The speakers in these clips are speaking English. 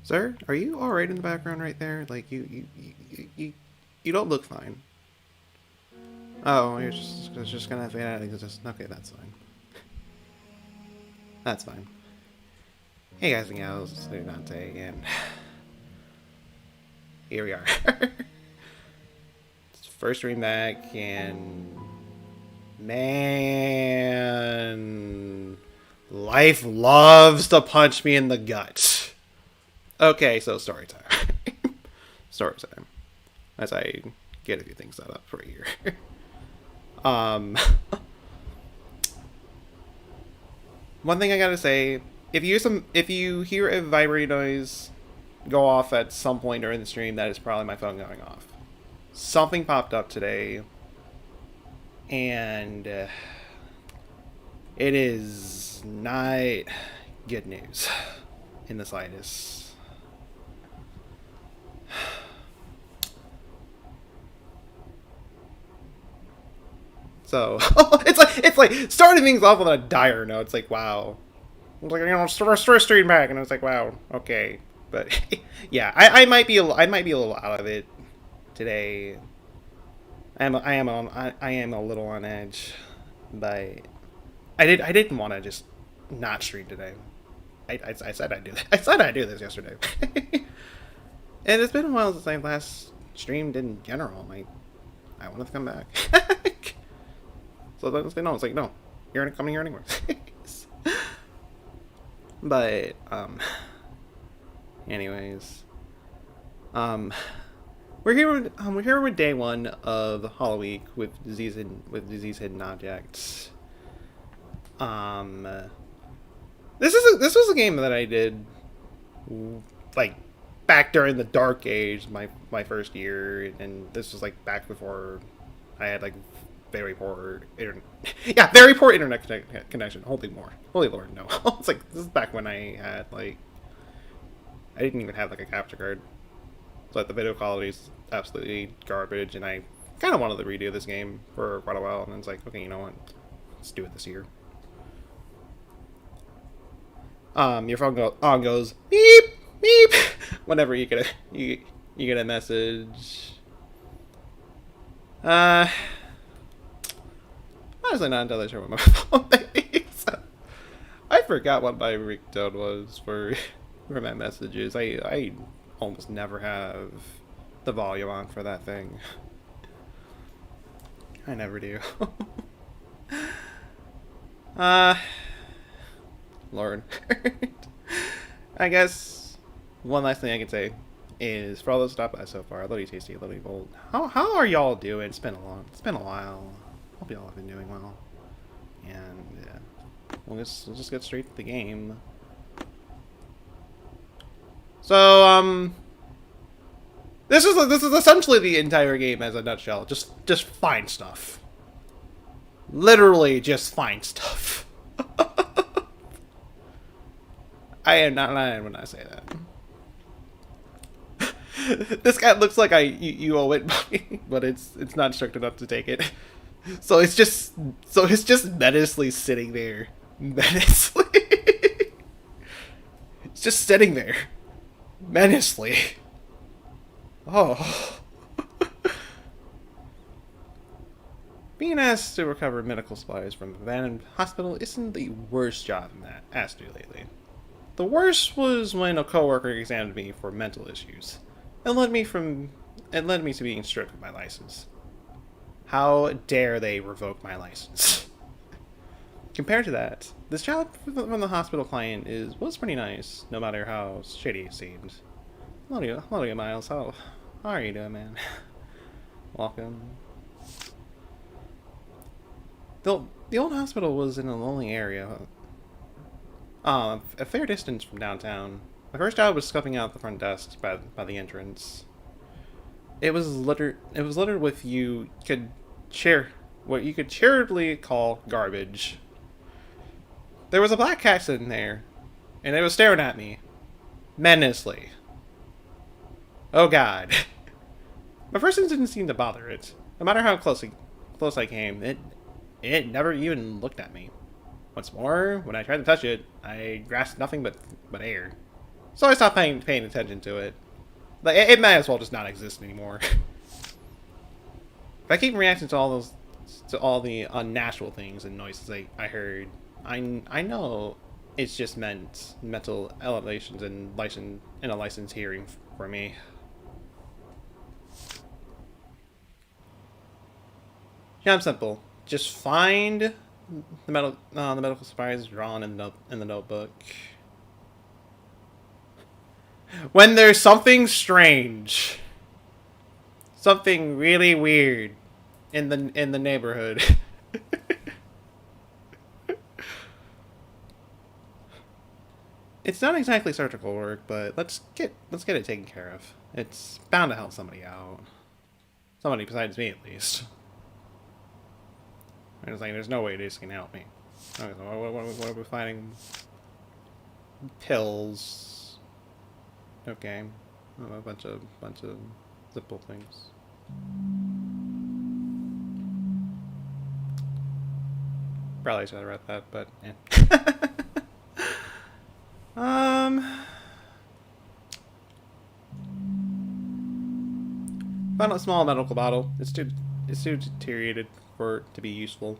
Sir, are you all right in the background right there? Like you don't look fine. Oh, you're just gonna fade out. Okay, that's fine. That's fine. Hey guys and gals, it's Dante again. Here we are. It's first remake, and man, life loves to punch me in the gut. Okay, so story time. Story time. As I get a few things set up for here. um, One thing I gotta say, if you hear a vibrating noise go off at some point during the stream, that is probably my phone going off. Something popped up today, and it is not good news in the slightest. So it's like starting things off on a dire note. It's like, wow. It's like, first stream back, and it's like, wow, okay. But yeah, I might be a little out of it today. I am a little on edge, but I didn't want to just not stream today. I said I'd do that. I said I'd do this yesterday. And it's been a while since I last streamed in general. I wanted to come back. So then no, it's like, no, you're not coming here anymore. But anyways, we're here with day one of Halloweek with disease hidden objects. This was a game that I did like back during the dark age, my first year, and this was like back before I had like very poor internet. Yeah, very poor internet connection. Holy Lord, no. It's like this is back when I had like I didn't even have like a capture card, so like, the video quality is absolutely garbage, and I kind of wanted to redo this game for quite a while, and it's like, okay, you know what, let's do it this year. Your phone goes beep beep whenever you get a message. Honestly, not entirely sure what my phone is. I forgot what my ringtone was for my messages. I almost never have the volume on for that thing. I never do. Lord. I guess one last thing I can say is for all those stop by so far, I love you, Tasty, I love you, Bold. How are y'all doing? It's been a while. Hope y'all have been doing well. And we'll just get straight to the game. So this is essentially the entire game as a nutshell. Just find stuff. Literally just find stuff. I am not lying when I say that. This guy looks like you owe it money, but it's not strict enough to take it. So it's just menacingly sitting there. Menacingly. It's just sitting there. Menacingly. Oh. Being asked to recover medical supplies from an abandoned hospital isn't the worst job I'm asked to do lately. The worst was when a coworker examined me for mental issues. It led me to being stripped of my license. How dare they revoke my license? Compared to that, this job from the hospital client was pretty nice, no matter how shitty it seemed. Hello, Miles. How are you doing, man? Welcome. The old hospital was in a lonely area, a fair distance from downtown. My first job was scoping out the front desk by the entrance. It was littered with what you could charitably call garbage. There was a black cat sitting there, and it was staring at me menacingly. Oh God. My first instinct didn't seem to bother it. No matter how close I came, it never even looked at me. What's more, when I tried to touch it, I grasped nothing but air. So I stopped paying attention to it. Like, it might as well just not exist anymore. If I keep reacting to all the unnatural things and noises I heard, I know it's just meant mental elevations and a licensed hearing for me. Yeah, I'm simple. Just find the medical supplies drawn in the notebook. When there's something strange, something really weird in the neighborhood. It's not exactly surgical work, but let's get it taken care of. It's bound to help somebody out. Somebody besides me, at least. I was like, there's no way this can help me. Okay, so what are we finding? Pills. Okay. Oh, a bunch of simple things. Probably should have read that, but yeah. Found a small medical bottle. It's too deteriorated for it to be useful.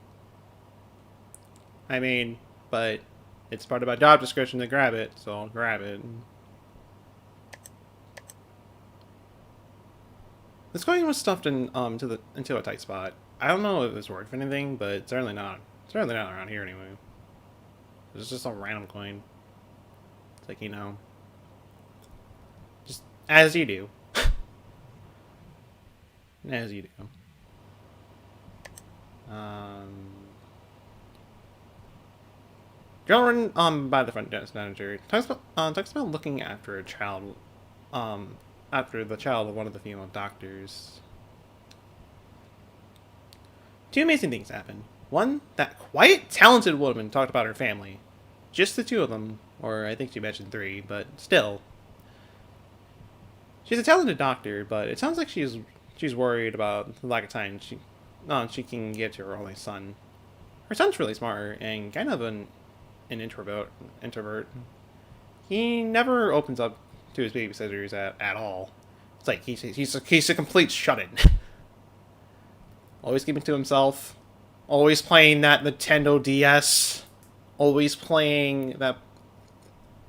I mean, but it's part of my job description to grab it, so I'll grab it. This coin was stuffed into a tight spot. I don't know if it's worth anything, but it's certainly not. It's certainly not around here anyway. It's just a random coin. It's like, you know, just as you do. As you do. Girl by the front desk manager talks about looking after a child, after the child of one of the female doctors. Two amazing things happened. One, that quite talented woman talked about her family. Just the two of them, or I think she mentioned three, but still. She's a talented doctor, but it sounds like she's worried about the lack of time she can give to her only son. Her son's really smart and kind of an introvert. He never opens up to his babysitters at all. It's like he's a complete shut-in. Always keeping to himself. Always playing that Nintendo DS. Always playing that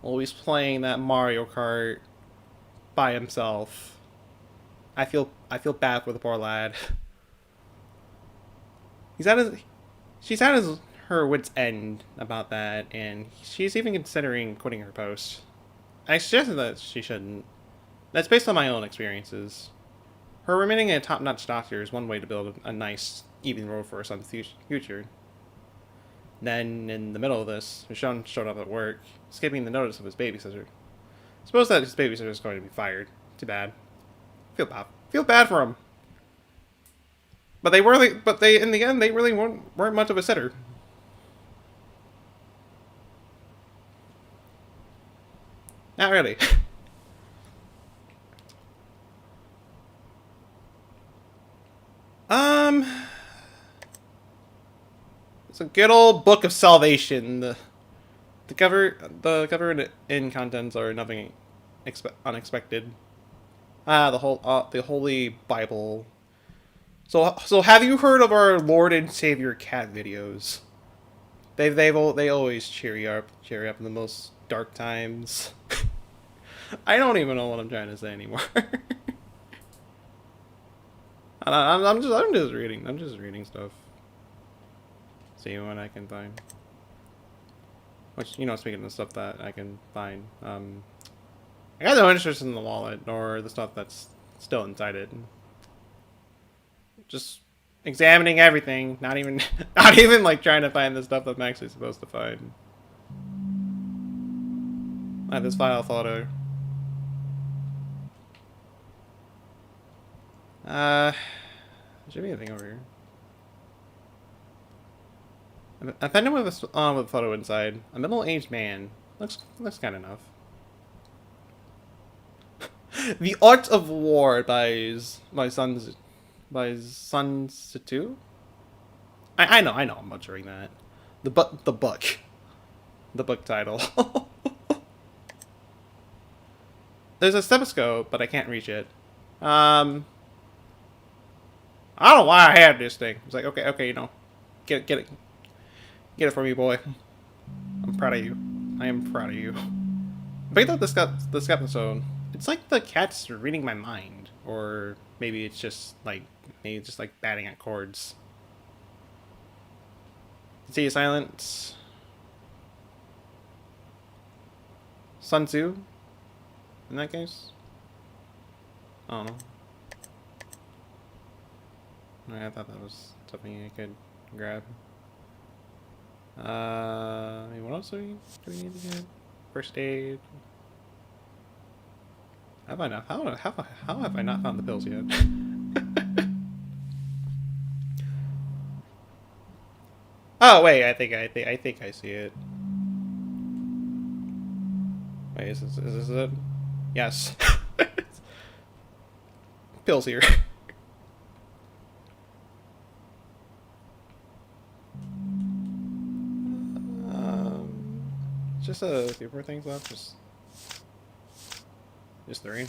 Mario Kart by himself. I feel bad for the poor lad. She's at her wit's end about that, and she's even considering quitting her post. I suggested that she shouldn't. That's based on my own experiences. Her remaining a top-notch doctor is one way to build a nice, even road for her son's future. Then, in the middle of this, Michonne showed up at work, skipping the notice of his babysitter. Suppose that his babysitter is going to be fired. Too bad. Feel bad for him. But in the end, they really weren't much of a sitter. Not really. It's a good old book of salvation. The cover and contents are nothing unexpected. The Holy Bible. So have you heard of our Lord and Savior cat videos? They always cheer you up in the most dark times. I don't even know what I'm trying to say anymore. I'm just reading stuff. See what I can find. Which, you know, speaking of stuff that I can find, I got no interest in the wallet or the stuff that's still inside it. Just examining everything, not even like trying to find the stuff that I'm actually supposed to find. Like this file photo. There should be a thing over here. I found him with a photo inside. A middle-aged man. Looks kind of enough. The Art of War by Sun Tzu. I know I'm butchering that. The book title. There's a stethoscope, but I can't reach it. I don't know why I have this thing. It's like, okay, you know, get it for me, boy. I'm proud of you. I am proud of you. But I thought this episode, it's like the cat's reading my mind, or maybe it's just like batting at chords. See silence. Sun Tzu. In that case, I don't know. I thought that was something I could grab. I mean, what else do we need to get? First aid. How have I not found the pills yet? Oh wait, I think I see it. Wait, is this it? Yes. Pills here. Just a few more things left. Just 3.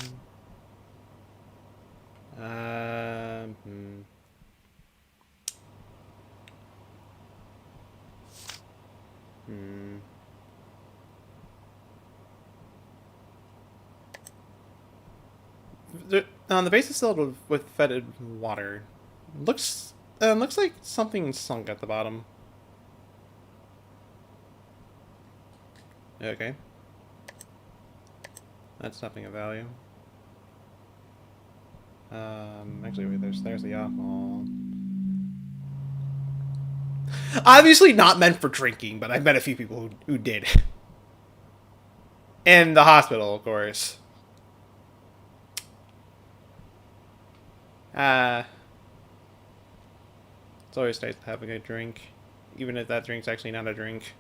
The base is filled with fetid water. Looks like something sunk at the bottom. Okay. That's nothing of value. Actually, wait, there's the alcohol. Obviously not meant for drinking, but I've met a few people who did. In the hospital, of course. It's always nice to have a good drink, even if that drink's actually not a drink.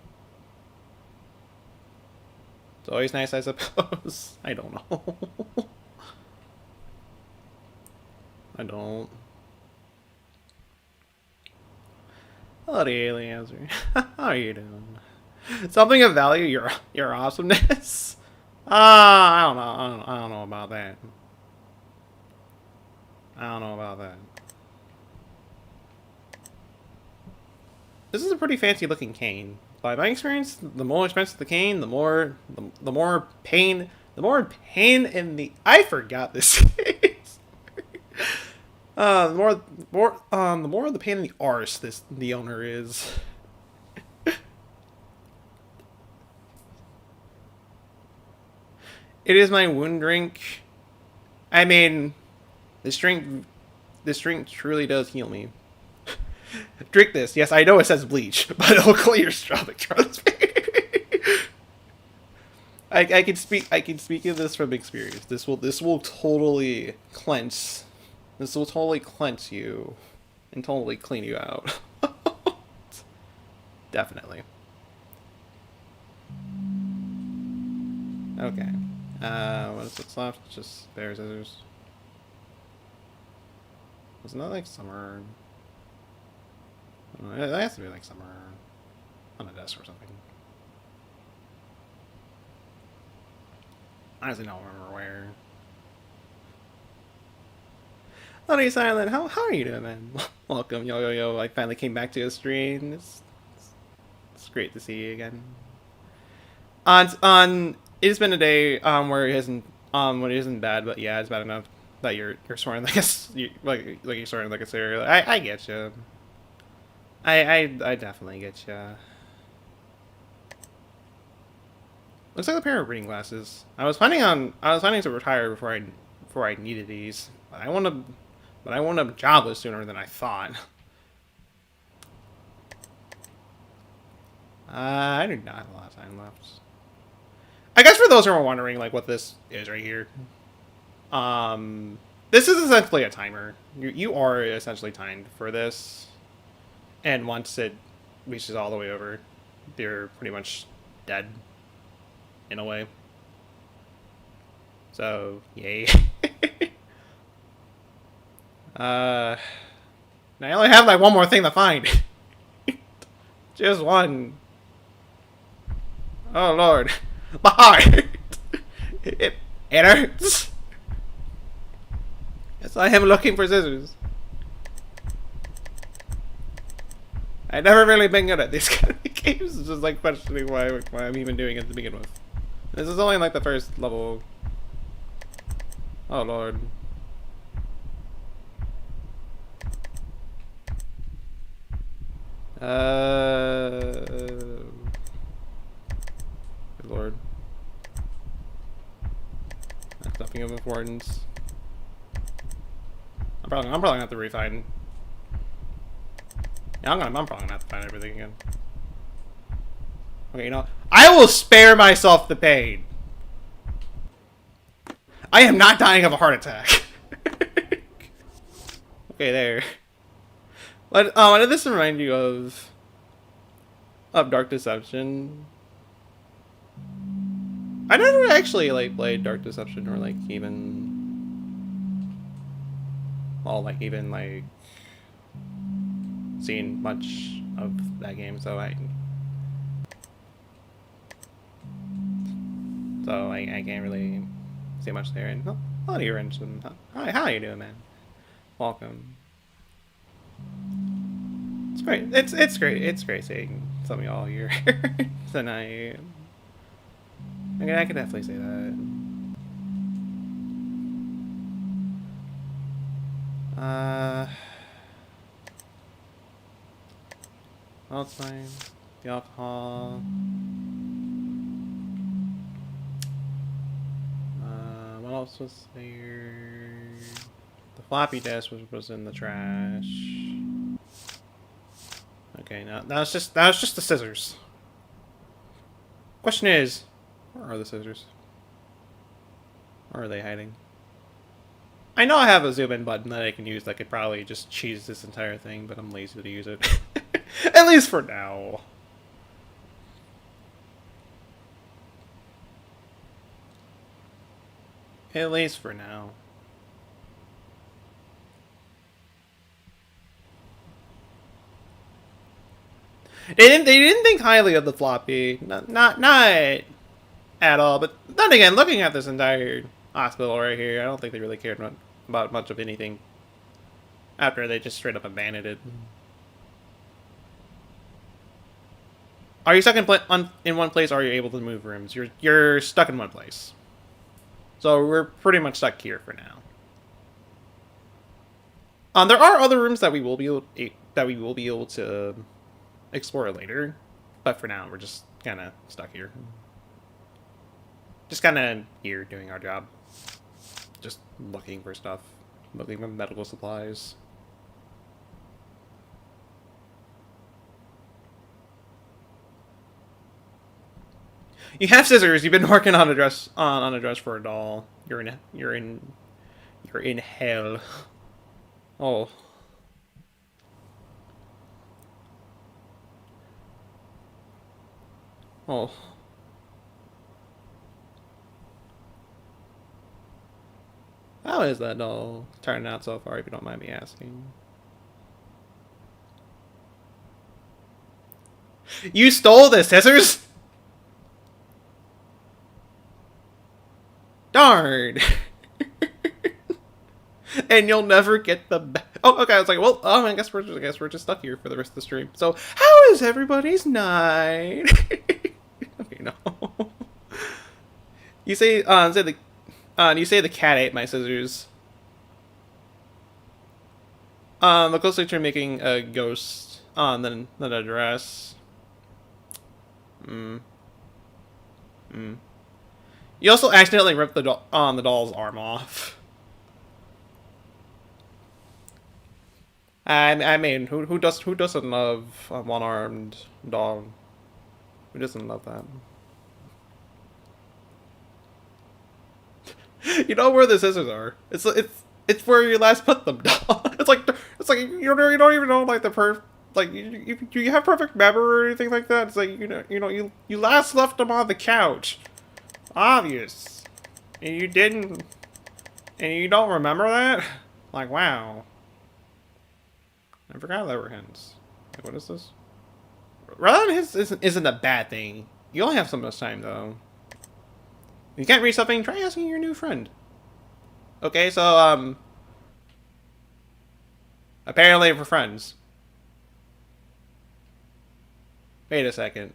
It's always nice, I suppose. I don't know. I don't. Hello, the aliens. How are you doing? Something of value? Your awesomeness? I don't know. I don't know about that. I don't know about that. This is a pretty fancy looking cane. By my experience, the more expensive the cane, the more pain in the I forgot this is. The more the pain in the arse the owner is. It is my wound drink. I mean, this drink truly does heal me. Drink this. Yes, I know it says bleach, but it'll clear your stomach. Trust me. I can speak of this from experience. This will totally cleanse. This will totally cleanse you, and totally clean you out. Definitely. Okay. What's left? Just bear scissors. Wasn't that like summer? It has to be like somewhere on a desk or something. I honestly don't remember where. Honey Silent, how are you doing, man? Welcome, yo. I finally came back to the stream. It's great to see you again. It's been a day where it isn't bad, but yeah, it's bad enough that you're swearing like you're swearing like a serial. I get you. I definitely get you. Looks like a pair of reading glasses. I was planning to retire before I needed these. I wound up jobless sooner than I thought. I do not have a lot of time left. I guess for those who are wondering, like, what this is right here, this is essentially a timer. You are essentially timed for this, and once it reaches all the way over, you're pretty much dead, in a way. So, yay. Now I only have like one more thing to find. Just one. Oh lord. My heart. It hurts. Yes, I am looking for scissors. I've never really been good at these kind of games. It's just like questioning why I'm even doing it to begin with. This is only like the first level. Oh lord. Good lord. That's nothing of importance. I'm probably gonna have to refine. Yeah, I'm probably gonna have to find everything again. Okay, you know, I will spare myself the pain. I am not dying of a heart attack. Okay, there. What did this remind you of Dark Deception? I never actually like played Dark Deception or like even, well, like even like seen much of that game, so I can't really see much there. And oh, you're interested. Hi, how are you doing, man? Welcome. It's great. It's great. It's great seeing some of y'all here tonight. I can definitely say that. Well, it's fine. The alcohol. What else was there? The floppy disk was in the trash. Okay, now that was just the scissors. Question is, where are the scissors? Where are they hiding? I know I have a zoom in button that I can use that could probably just cheese this entire thing, but I'm lazy to use it. At least for now. At least for now. They didn't think highly of the floppy. Not at all. But then again, looking at this entire hospital right here, I don't think they really cared about much of anything after they just straight up abandoned it. Are you stuck in one place, or are you able to move rooms? You're stuck in one place. So we're pretty much stuck here for now. There are other rooms that we will be able to explore later, but for now we're just kind of stuck here. Just kind of here doing our job. Just looking for stuff, looking for medical supplies. You have scissors. You've been working on a dress for a doll. You're in hell. Oh. Oh. How is that doll turning out so far, if you don't mind me asking? You stole the scissors? Darn. And you'll never get them back. Oh, okay. I was like, well, I guess we're just stuck here for the rest of the stream. So, how is everybody's night? Okay, no. You say, you say the cat ate my scissors. Look closely to making a ghost than a dress. You also accidentally ripped the doll's arm off. I mean, who doesn't love a one-armed dog? Who doesn't love that? You know where the scissors are. It's where you last put them, dog. It's like you don't even know like you have perfect memory or anything like that. It's like you last left them on the couch. Obvious. And you didn't, and you don't remember that? Like, wow. I forgot there were hints. Like, what is this? Rather than hints isn't a bad thing. You only have so much time, though. You can't read something, try asking your new friend. Okay, so, apparently we're friends. Wait a second.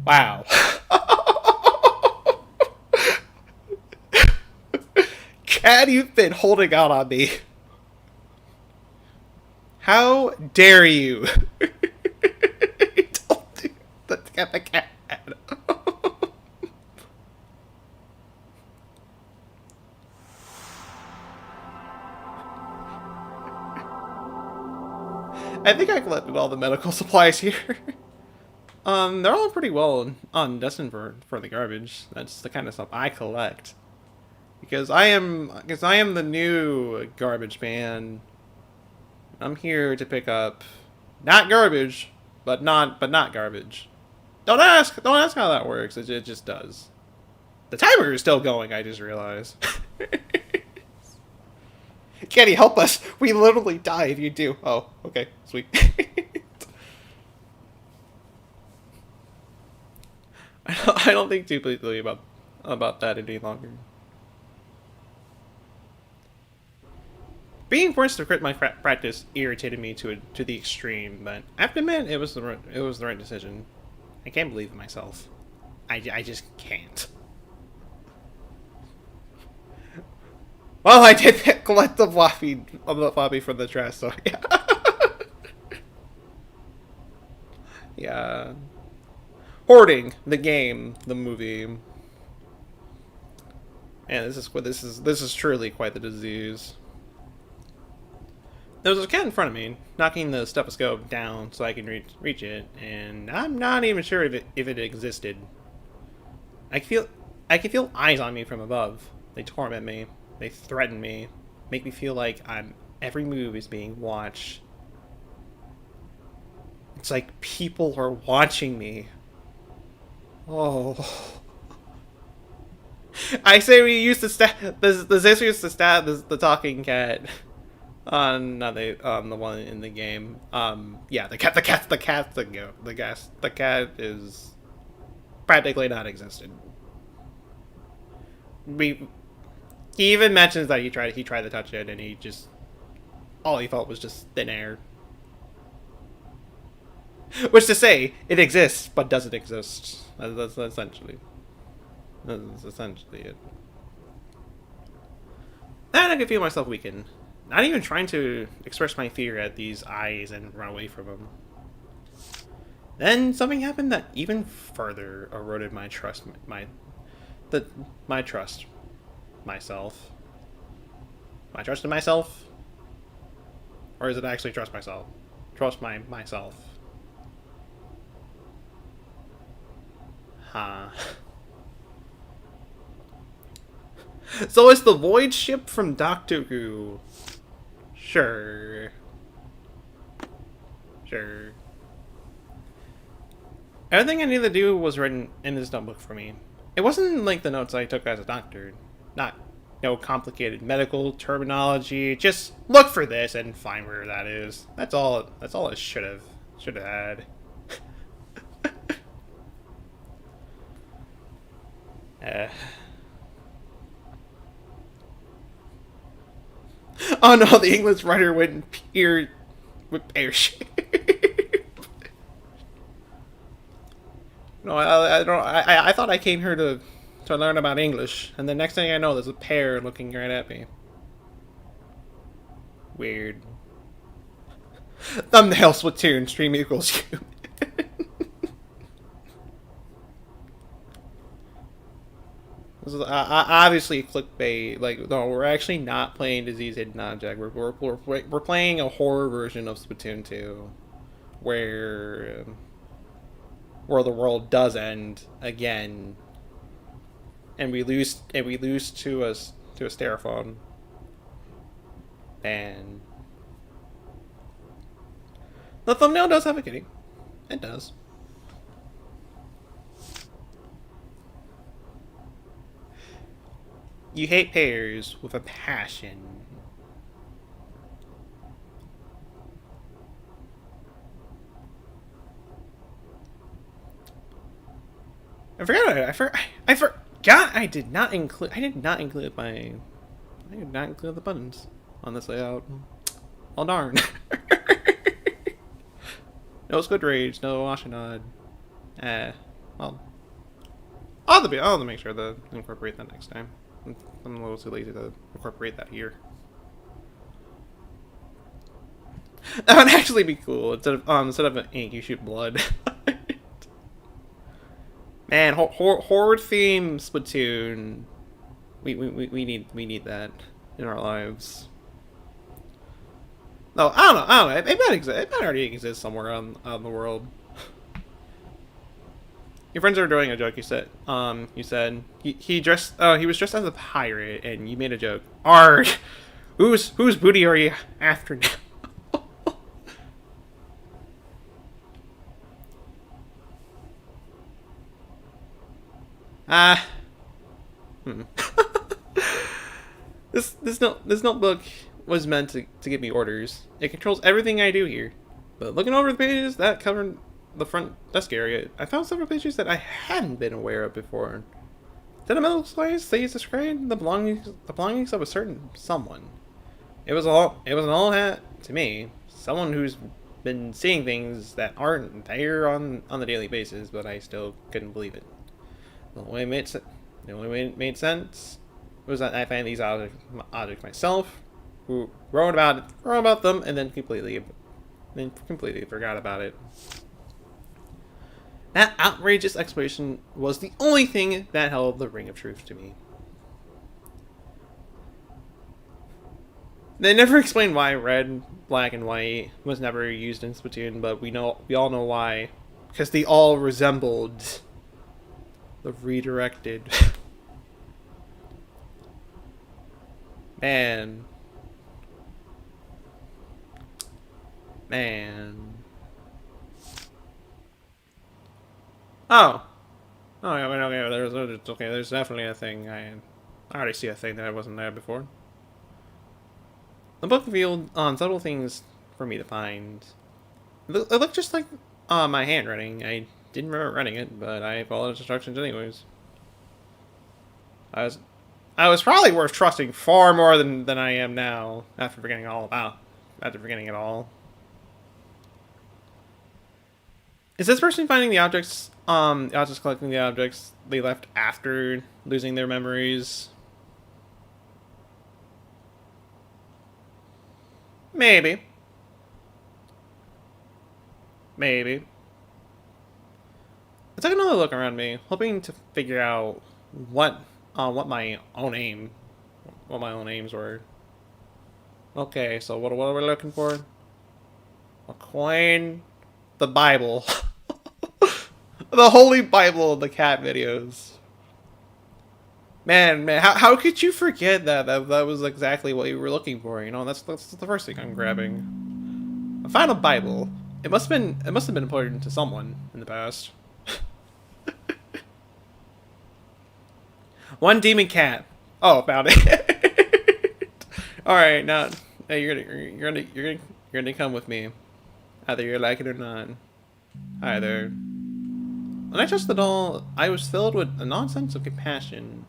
Wow. Cat, you've been holding out on me. How dare you? Don't do the cat. I think I collected all the medical supplies here. They're all pretty well destined for the garbage. That's the kind of stuff I collect. Because I am the new garbage man. I'm here to pick up not garbage, but not garbage. Don't ask how that works. It just does. The timer is still going, I just realized. Kenny, help us. We literally die if you do. Oh, okay, sweet. I don't think too deeply about that any longer. Being forced to quit my practice irritated me to the extreme, but I have to admit it was the right decision. I can't believe in myself. I just can't. Well, I did collect the floppy from the trash, so yeah. Yeah. Hoarding, the game, the movie. Man, this is truly quite the disease. There was a cat in front of me, knocking the stethoscope down so I can reach it, and I'm not even sure if it existed. I can feel eyes on me from above. They torment me. They threaten me. Make me feel like every move is being watched. It's like people are watching me. Oh. I say we used to the Zix used to stab the talking cat. Not the one in the game. Yeah, the cat is practically not existent. He even mentions that he tried to touch it and he just all he felt was just thin air. Which to say, it exists but doesn't exist. That's essentially it. And I can feel myself weaken. Not even trying to express my fear at these eyes and run away from them. Then something happened that even further eroded my trust, my trust, myself. My trust in myself, or is it actually trust myself? Trust myself. Huh. So it's the void ship from Doctor Who. Sure. Sure. Everything I needed to do was written in this notebook for me. It wasn't like the notes I took as a doctor. Not no complicated medical terminology. Just look for this and find where that is. That's all it should have had. uh. Oh no, the English writer went pear shape. No, I don't. I thought I came here to learn about English, and the next thing I know, there's a pear looking right at me. Weird. Thumbnail Splatoon stream equals you. This is obviously clickbait. Like, no, we're actually not playing Disease Hidden Object. We're playing a horror version of Splatoon 2, where the world does end again, and we lose to a styrofoam, and the thumbnail does have a kitty. It does. You hate pears with a passion. I forgot. I forgot. I did not include. I did not include my. I did not include the buttons on this layout. Oh darn. No Squid Rage. No Ashanod. Well, I'll have to make sure to incorporate that next time. I'm a little too lazy to incorporate that here. That would actually be cool. Instead of an ink, you shoot blood. Man, horror theme Splatoon. We need that in our lives. No, I don't know. It might exist. It might already exist somewhere on the world. Your friends are doing a joke. You said he dressed. Oh, he was dressed as a pirate, and you made a joke. Arg! Whose booty are you after now? Ah. This notebook was meant to give me orders. It controls everything I do here. But looking over the pages that covered the front desk area, I found several pages that I hadn't been aware of before. Sentimental slice they described the belongings of a certain someone. It was an old hat to me. Someone who's been seeing things that aren't there on the daily basis, but I still couldn't believe it. The only way it made sense was that I found these objects myself, who wrote about them, and then completely forgot about it. That outrageous explanation was the only thing that held the ring of truth to me. They never explained why red, black, and white was never used in Splatoon, but we all know why, because they all resembled the redirected. Man. Oh. Oh, yeah, okay. Okay, there's definitely a thing. I already see a thing that wasn't there before. The book revealed subtle things for me to find. It looked just like my handwriting. I didn't remember writing it, but I followed instructions anyways. I was probably worth trusting far more than I am now after forgetting it all. Is this person finding the objects, collecting the objects they left after losing their memories? Maybe. I took another look around me, hoping to figure out what my own aims were. Okay, so what are we looking for? A coin, the Bible, the Holy Bible, the cat videos. Man, how could you forget that? That was exactly what you were looking for. You know, that's the first thing I'm grabbing. I found a Bible. It must have been important to someone in the past. One demon cat. Oh, found it. All right, now you're gonna come with me, either you like it or not. Hi there. When I touched the doll, I was filled with a nonsense of compassion.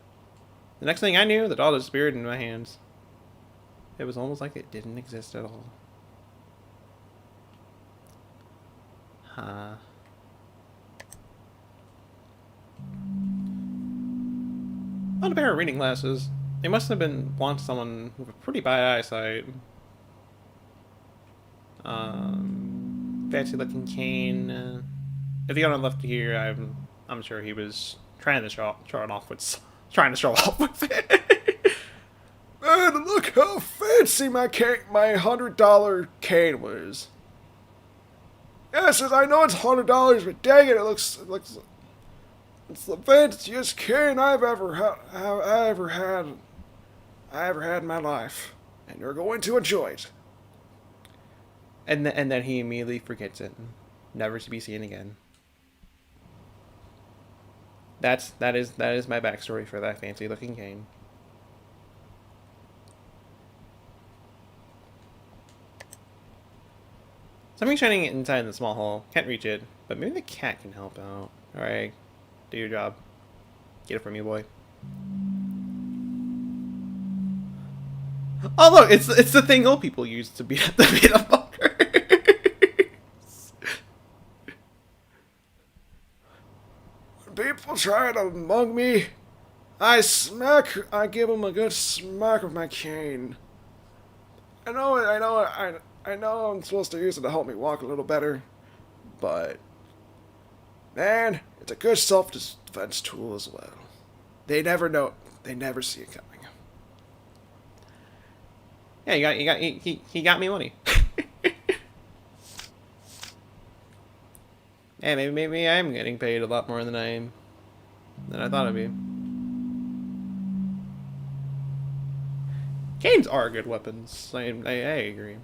The next thing I knew, the doll disappeared in my hands. It was almost like it didn't exist at all. Huh. Found a pair of reading glasses. They must have belonged to someone with a pretty bad eyesight. Fancy looking cane. If the owner left here, I'm sure he was trying to show off with it. Man, look how fancy my $100 cane was. Yes, I know it's $100, but dang it, it looks it's the fanciest cane I've ever had in my life, and you're going to enjoy it. And then he immediately forgets it, never to be seen again. That is my backstory for that fancy looking cane. Something shining inside the small hole. Can't reach it, but maybe the cat can help out. Alright. Do your job. Get it from you, boy. Oh look, it's the thing old people use to beat up fuckers. When people try to mug me, I give them a good smack with my cane. I know I'm supposed to use it to help me walk a little better, but man, it's a good self-defense tool as well. They never know. They never see it coming. Yeah, he got me money. Hey, maybe I am getting paid a lot more than I thought I'd be. Canes are good weapons. I agree.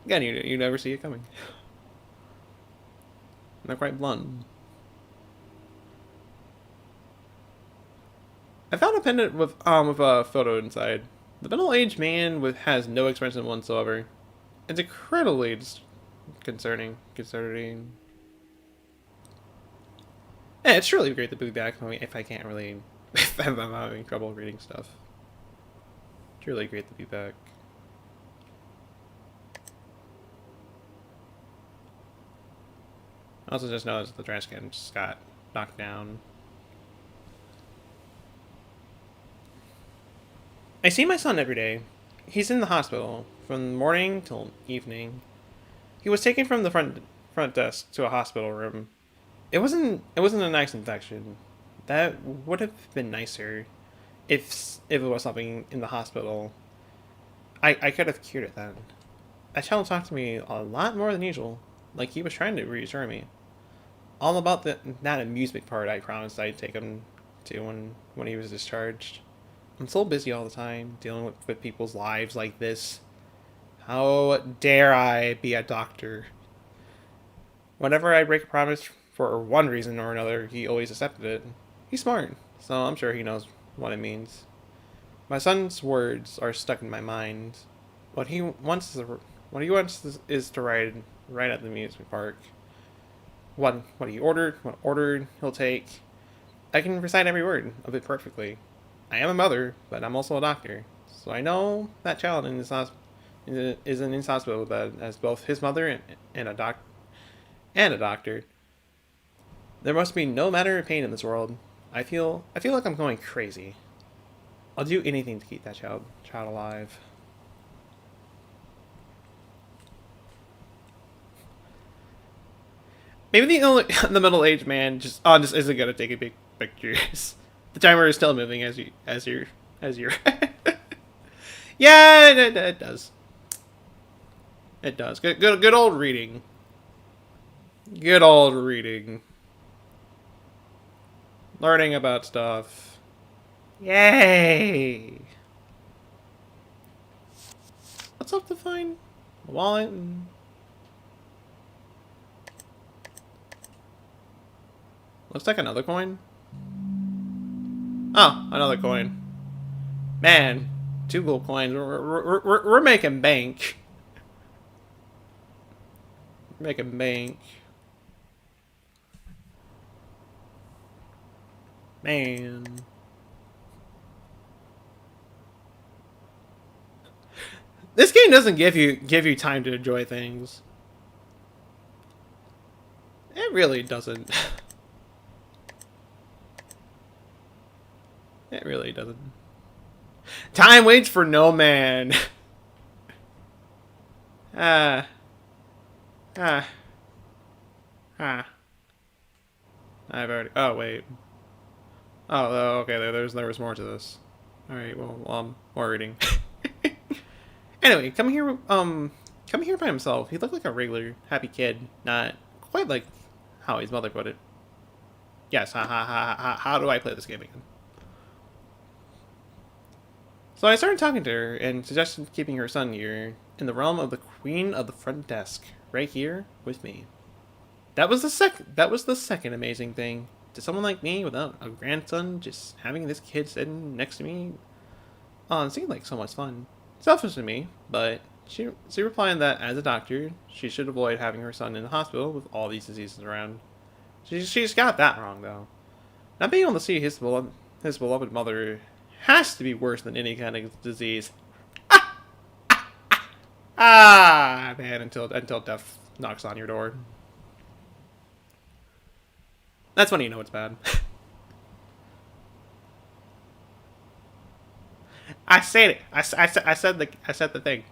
Again, you never see it coming. They're quite blunt. I found a pendant with a photo inside. The middle-aged man has no expression whatsoever. It's incredibly concerning. Yeah, it's really great to be back if I can't really, if I'm having trouble reading stuff. It's really great to be back. I also just noticed the trash can just got knocked down. I see my son every day. He's in the hospital from morning till evening. He was taken from the front desk to a hospital room. It wasn't a nice infection. That would have been nicer if it was something in the hospital. I could have cured it then. That child talked to me a lot more than usual, like he was trying to reassure me. All about that amusement part I promised I'd take him to when he was discharged. I'm so busy all the time, dealing with people's lives like this. How dare I be a doctor? Whenever I break a promise for one reason or another, he always accepted it. He's smart, so I'm sure he knows what it means. My son's words are stuck in my mind. What he wants is to ride at the amusement park. What he ordered, he'll take. I can recite every word of it perfectly. I am a mother, but I'm also a doctor, so I know that child is in his hospital bed as both his mother and a doctor. There must be no matter of pain in this world. I feel like I'm going crazy. I'll do anything to keep that child alive. Maybe the middle-aged man just isn't gonna take a big pictures. The timer is still moving as you're. Yeah, it does. It does. Good old reading. Good old reading. Learning about stuff. Yay! What's up to find? A wallet and... Looks like another coin. Oh, another coin. Man, 2 gold coins. We're making bank. We're making bank. Man. This game doesn't give you time to enjoy things. It really doesn't. It really doesn't. Time waits for no man. I've already. Oh wait. Oh, okay. There was more to this. All right. Well, more reading. Anyway, coming here by himself. He looked like a regular, happy kid, not quite like how his mother put it. Yes. How do I play this game again? So I started talking to her and suggested keeping her son here in the realm of the queen of the front desk, right here with me. That was the second amazing thing. To someone like me without a grandson, just having this kid sitting next to me, it seemed like so much fun. Selfish of me, but she replied that as a doctor, she should avoid having her son in the hospital with all these diseases around. She's got that wrong, though. Not being able to see his beloved mother has to be worse than any kind of disease. Ah, man, until death knocks on your door. That's when you know it's bad. I said it. I said the thing.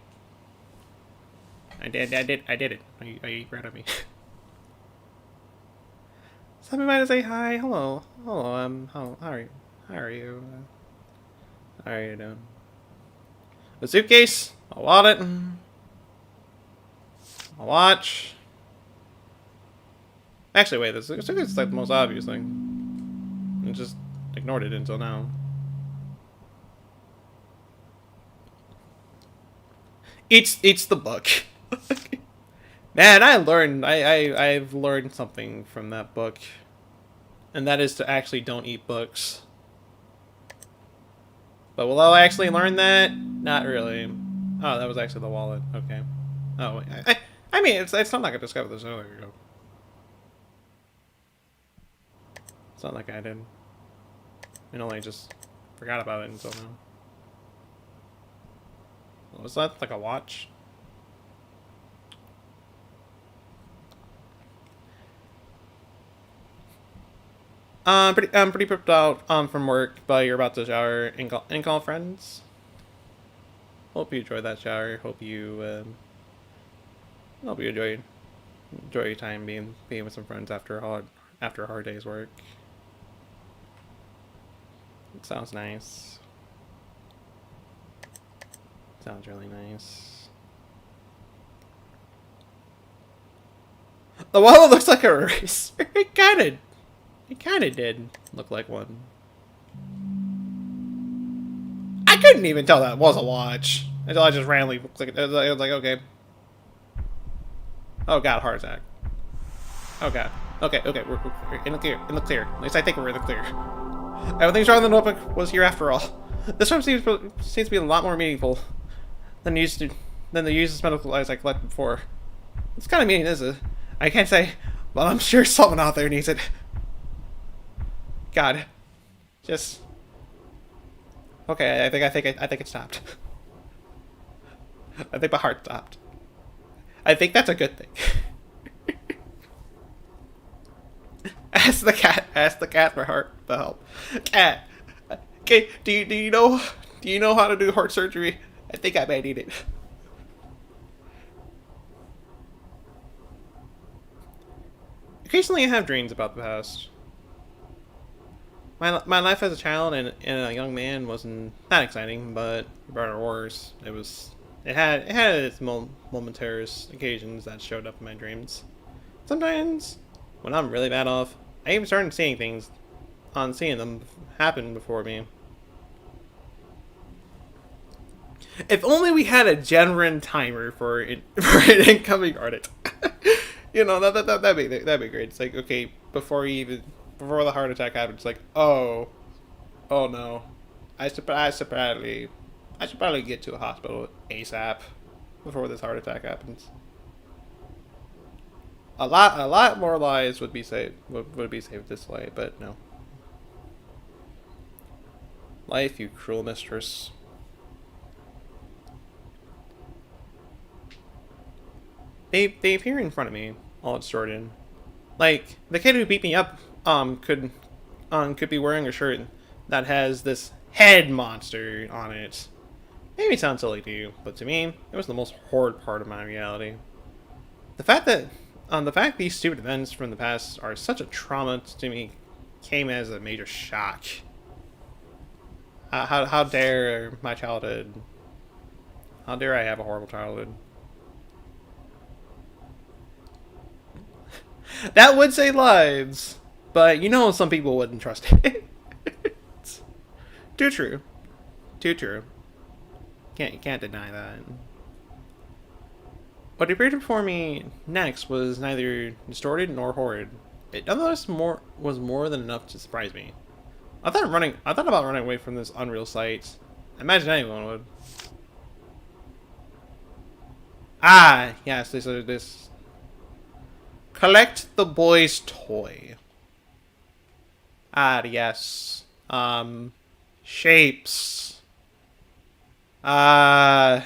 I did it. Are you proud of me? Somebody might say hi, hello. How are you? How are you doing? A suitcase, a wallet, a watch. Actually, wait, this suitcase is like the most obvious thing. I just ignored it until now. It's the book. Man, I've learned something from that book. And that is to actually don't eat books. But will I actually learn that? Not really. Oh, that was actually the wallet. Okay. Oh, I mean, it's not like I discovered this earlier ago. It's not like I did. I only just forgot about it until now. Was that like a watch? I'm pretty pooped out from work, but you're about to shower and call friends. Hope you enjoy that shower. Hope you enjoy your time being with some friends after a hard day's work. It sounds nice. Sounds really nice. The wallet looks like a eraser. It kinda did look like one. I couldn't even tell that was a watch until I just randomly clicked it. I was like, okay. Oh god, heart attack. Oh god. Okay, we're in the clear. At least I think we're in the clear. Everything's wrong. The notebook was here after all. This one seems to be a lot more meaningful than the useless medical supplies I collected before. It's kind of meaningless, is it? I can't say, but I'm sure someone out there needs it. God, just okay. I think it stopped. I think my heart stopped. I think that's a good thing. Ask the cat for help. Cat, okay, do you know how to do heart surgery? I think I may need it. Occasionally I have dreams about the past. My life as a child and a young man wasn't that exciting, but for better or worse, it had its momentary occasions that showed up in my dreams. Sometimes, when I'm really bad off, I even started seeing them happen before me. If only we had a genuine timer for an incoming artist. You know, that'd be great. It's like, okay, before the heart attack happens, it's like, oh no, I should probably get to a hospital ASAP before this heart attack happens. A lot more lives would be saved this way, but no. Life, you cruel mistress. They appear in front of me, all distorted. Like the kid who beat me up could be wearing a shirt that has this head monster on it. Maybe it sounds silly to you, but to me, it was the most horrid part of my reality. The fact these stupid events from the past are such a trauma to me came as a major shock. How dare my childhood? How dare I have a horrible childhood? That would save lives, but you know some people wouldn't trust it. Too true. Too true. Can't deny that. What appeared before me next was neither distorted nor horrid. It nonetheless was more than enough to surprise me. I thought about running away from this unreal sight. I imagine anyone would. Ah, yes, this. Collect the boy's toy. Yes. Shapes. Uh,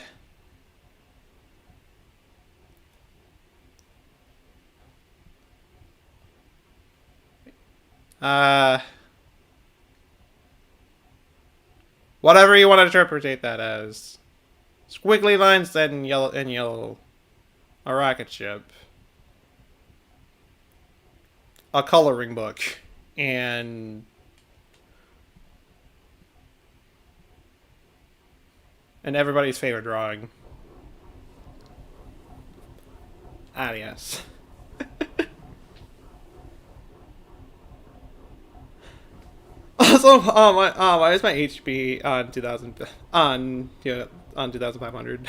uh, whatever you want to interpret that as. Squiggly lines and yellow. A rocket ship. A coloring book. And everybody's favorite drawing. Yes. Also, why is my HP on 2000 on 2500?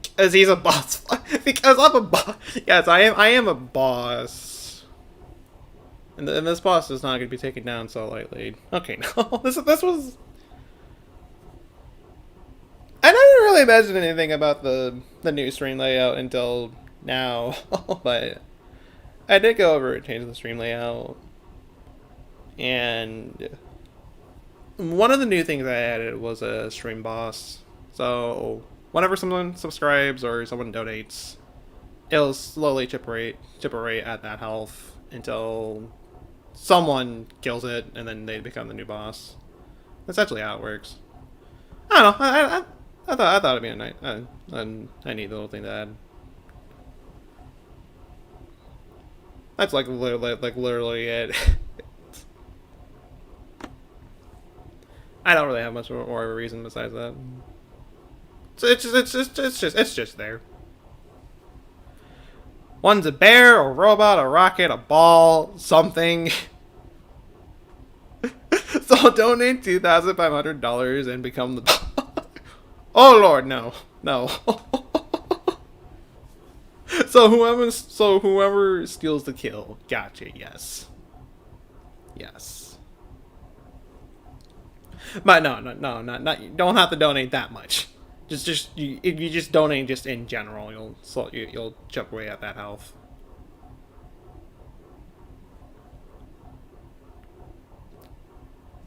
Because he's a boss. Because I'm a boss. Yes, I am a boss. And this boss is not going to be taken down so lightly. Okay, no. This was. I never really imagined anything about the new stream layout until now, but I did go over and change the stream layout, and one of the new things I added was a stream boss. So whenever someone subscribes or someone donates, it'll slowly chip away at that health until someone kills it, and then they become the new boss. That's actually how it works. I don't know. I thought it'd be a nice, a neat little thing to add. That's like literally it. I don't really have much more of a reason besides that. So it's just there. One's a bear, a robot, a rocket, a ball, something. So donate $2,500 and become the. Oh Lord, no. So whoever steals the kill, gotcha. Yes. But no, not. You don't have to donate that much. If you just donate just in general, you'll chip away at that health.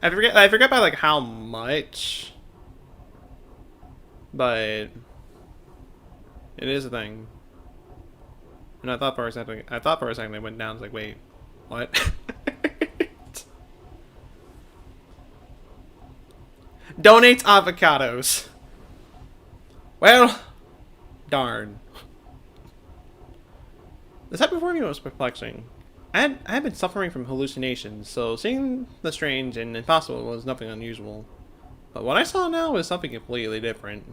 I forget by like how much, but it is a thing. And I thought for a second they went down. It's like, wait, what? Donates avocados. Well, darn. This type of formula was perplexing. I had been suffering from hallucinations, so seeing the strange and impossible was nothing unusual. But what I saw now was something completely different.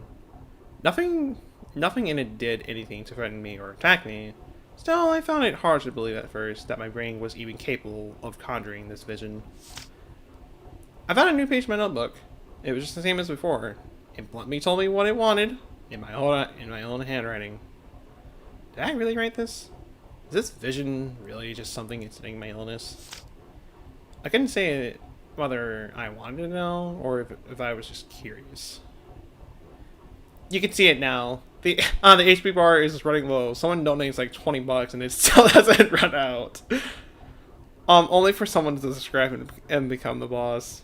Nothing in it did anything to threaten me or attack me. Still, I found it hard to believe at first that my brain was even capable of conjuring this vision. I found a new page in my notebook. It was just the same as before. It bluntly told me what it wanted in my own handwriting. Did I really write this? Is this vision really just something incident my illness? I couldn't say whether I wanted to know or if I was just curious. You can see it now. The HP bar is running low. Someone donates like $20 and it still hasn't run out. Only for someone to subscribe and become the boss.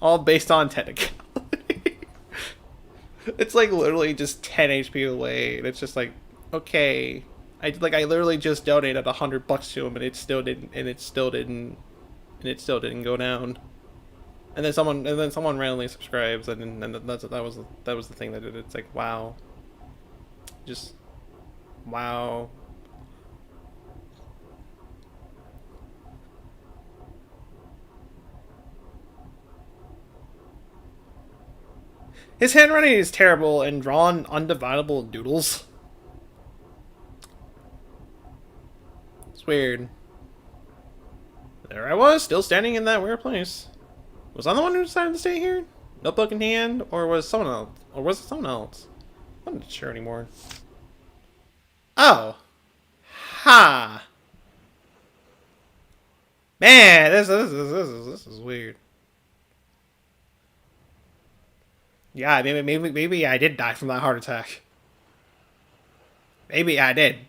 All based on technicality. It's like literally just 10 HP away, and it's just like, okay, I literally just donated $100 to him, and it still didn't go down. And then someone randomly subscribes, and that was the thing that did it. It's like, wow, just wow. His handwriting is terrible and drawn undividable doodles. It's weird. There I was, still standing in that weird place. Was I the one who decided to stay here? Notebook in hand, or was someone else? I'm not sure anymore. Oh, ha! Man, this is weird. Yeah, maybe I did die from that heart attack. Maybe I did.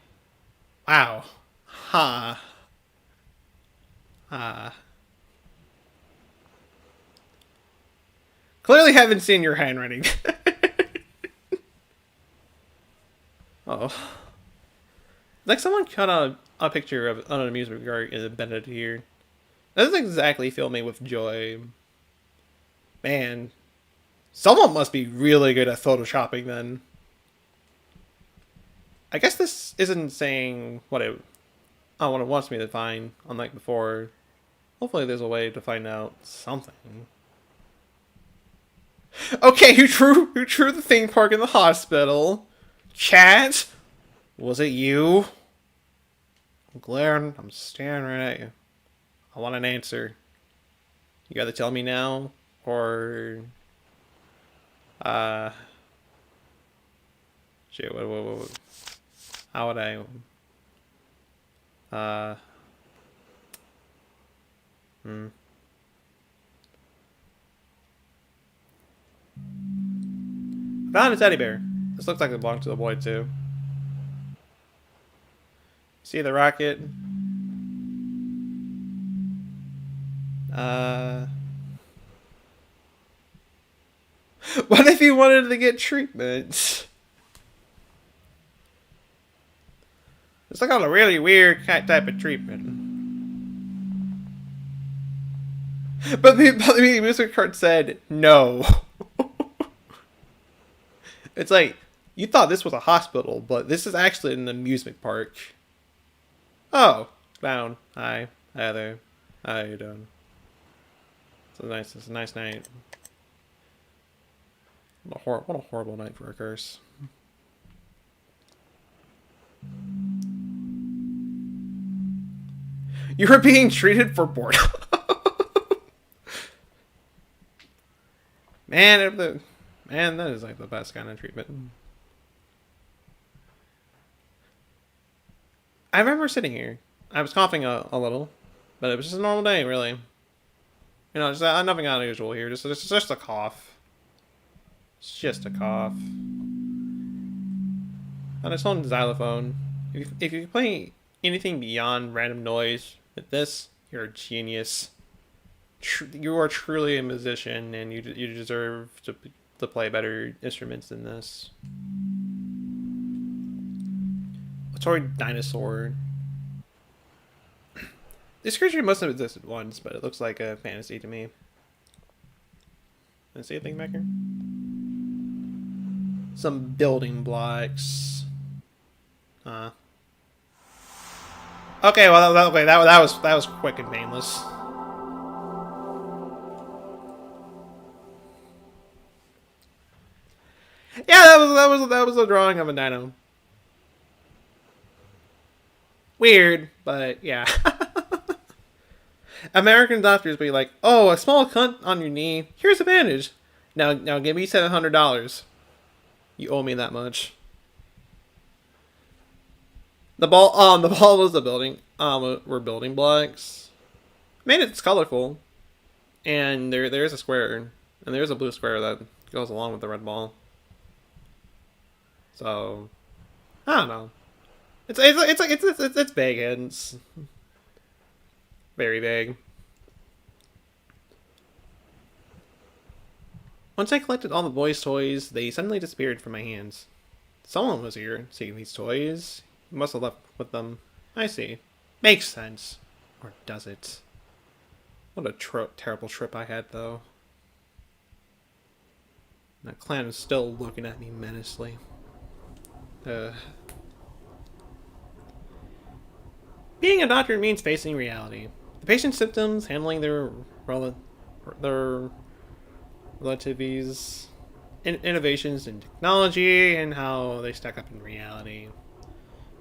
Wow. Ha. Ha. Clearly haven't seen your handwriting. Oh. Like someone cut out a picture of an amusement park and embedded it here. That doesn't exactly fill me with joy. Man, someone must be really good at photoshopping then. I guess this isn't saying what it wants me to find, unlike before. Hopefully there's a way to find out something. Okay, who drew the theme park in the hospital? Chat? Was it you? I'm glaring. I'm staring right at you. I want an answer. You gotta tell me now, or shit. What? How would I? Found a teddy bear. This looks like it belonged to the boy too. See the rocket? What if he wanted to get treatment? It's like on a really weird type of treatment. But the music card said no. It's like, you thought this was a hospital, but this is actually an amusement park. Oh, down. Hi there. How you doing? It's a nice night. What a horrible night for a curse. You were being treated for boredom. Man, that is like the best kind of treatment. I remember sitting here. I was coughing a little, but it was just a normal day, really. You know, just nothing unusual here. Just a cough. It's just a cough. On its own xylophone. If you play anything beyond random noise with this, you're a genius. You are truly a musician, and you deserve to play better instruments than this. A toy dinosaur. This creature must have existed once, but it looks like a fantasy to me. Can I see anything back here? Some building blocks. Okay, well, that was quick and painless. Yeah, that was a drawing of a dino. Weird, but yeah. American doctors be like, "Oh, a small cut on your knee. Here's a bandage. Now give me $700. You owe me that much." The ball was the building. Were building blocks. Made it's colorful, and there's a square, and there's a blue square that goes along with the red ball. So, I don't know. It's big and it's very vague. Once I collected all the boys' toys, they suddenly disappeared from my hands. Someone was here seeing these toys. He must have left with them. I see. Makes sense. Or does it? What a terrible trip I had, though. That clown is still looking at me menacingly. Being a doctor means facing reality. The patient's symptoms, handling their relativities, innovations in technology, and how they stack up in reality.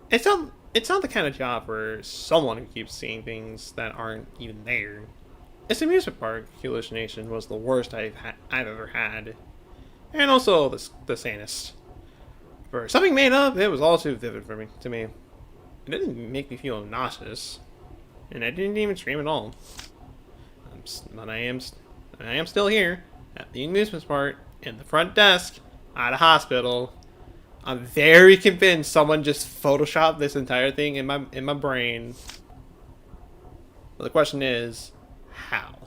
It's not the kind of job for someone who keeps seeing things that aren't even there. This amusement park hallucination was the worst I've ever had, and also the sanest. For something made up, it was all too vivid to me. It didn't make me feel nauseous, and I didn't even scream at all. But I am still here at the amusement park in the front desk at a hospital. I'm very convinced someone just photoshopped this entire thing in my brain. But the question is, how?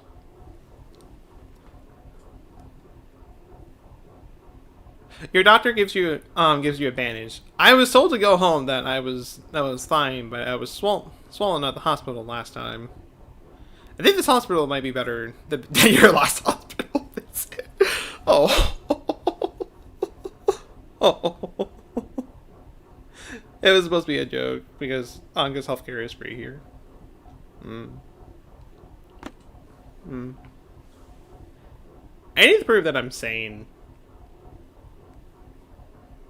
Your doctor gives you a bandage. I was told to go home that was fine, but I was swollen at the hospital last time. I think this hospital might be better than your last hospital visit. Oh. Oh. It was supposed to be a joke because Anga's healthcare is free here. I need to prove that I'm sane.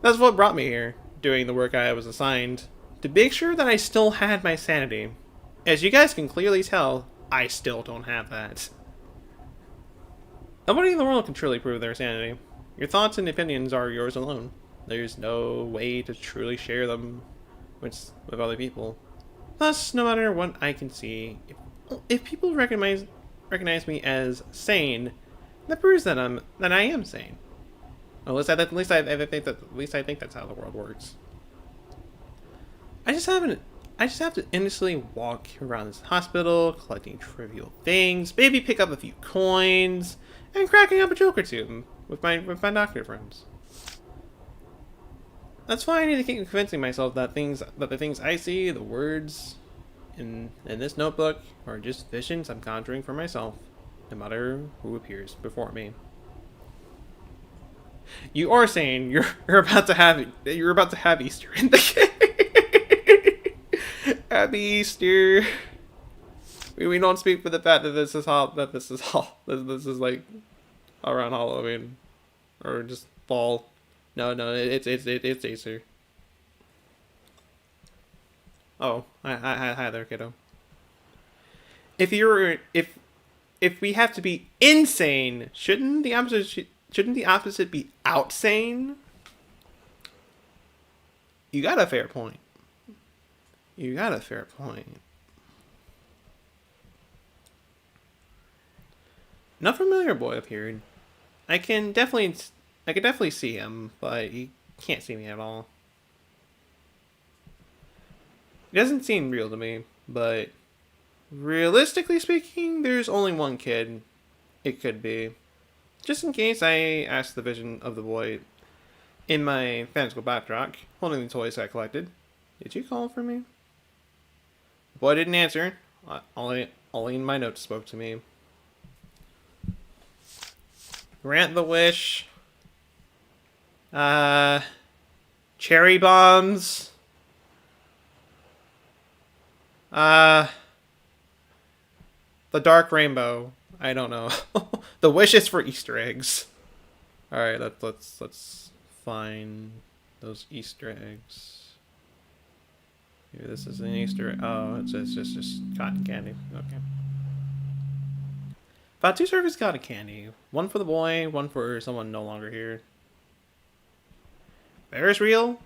That's what brought me here, doing the work I was assigned, to make sure that I still had my sanity. As you guys can clearly tell, I still don't have that. Nobody in the world can truly prove their sanity. Your thoughts and opinions are yours alone. There's no way to truly share them with other people. Thus, no matter what I can see, if people recognize me as sane, that proves that I am sane. At least I think that's how the world works. I just have to endlessly walk around this hospital, collecting trivial things, maybe pick up a few coins, and cracking up a joke or two with my doctor friends. That's why I need to keep convincing myself that the things I see, the words in this notebook, are just visions I'm conjuring for myself, no matter who appears before me. You are saying you're about to have Easter in the game. Happy Easter. We don't speak for the fact that this is like around Halloween or just fall. No, it's Easter. Oh, hi there, kiddo. If we have to be insane, shouldn't the opposite be outsane? You got a fair point. Enough familiar boy appeared. I can definitely see him, but he can't see me at all. It doesn't seem real to me, but realistically speaking, there's only one kid it could be. Just in case, I asked the vision of the boy in my fanatical backtrack, holding the toys I collected. Did you call for me? The boy didn't answer. Only in my notes spoke to me. Grant the wish. Cherry bombs. The dark rainbow. I don't know. The wish is for Easter eggs. All right, let's find those Easter eggs. Maybe this is an Easter egg. Oh, it's just cotton candy. Okay. About 2 servings of cotton candy. One for the boy, one for someone no longer here. Ferris wheel.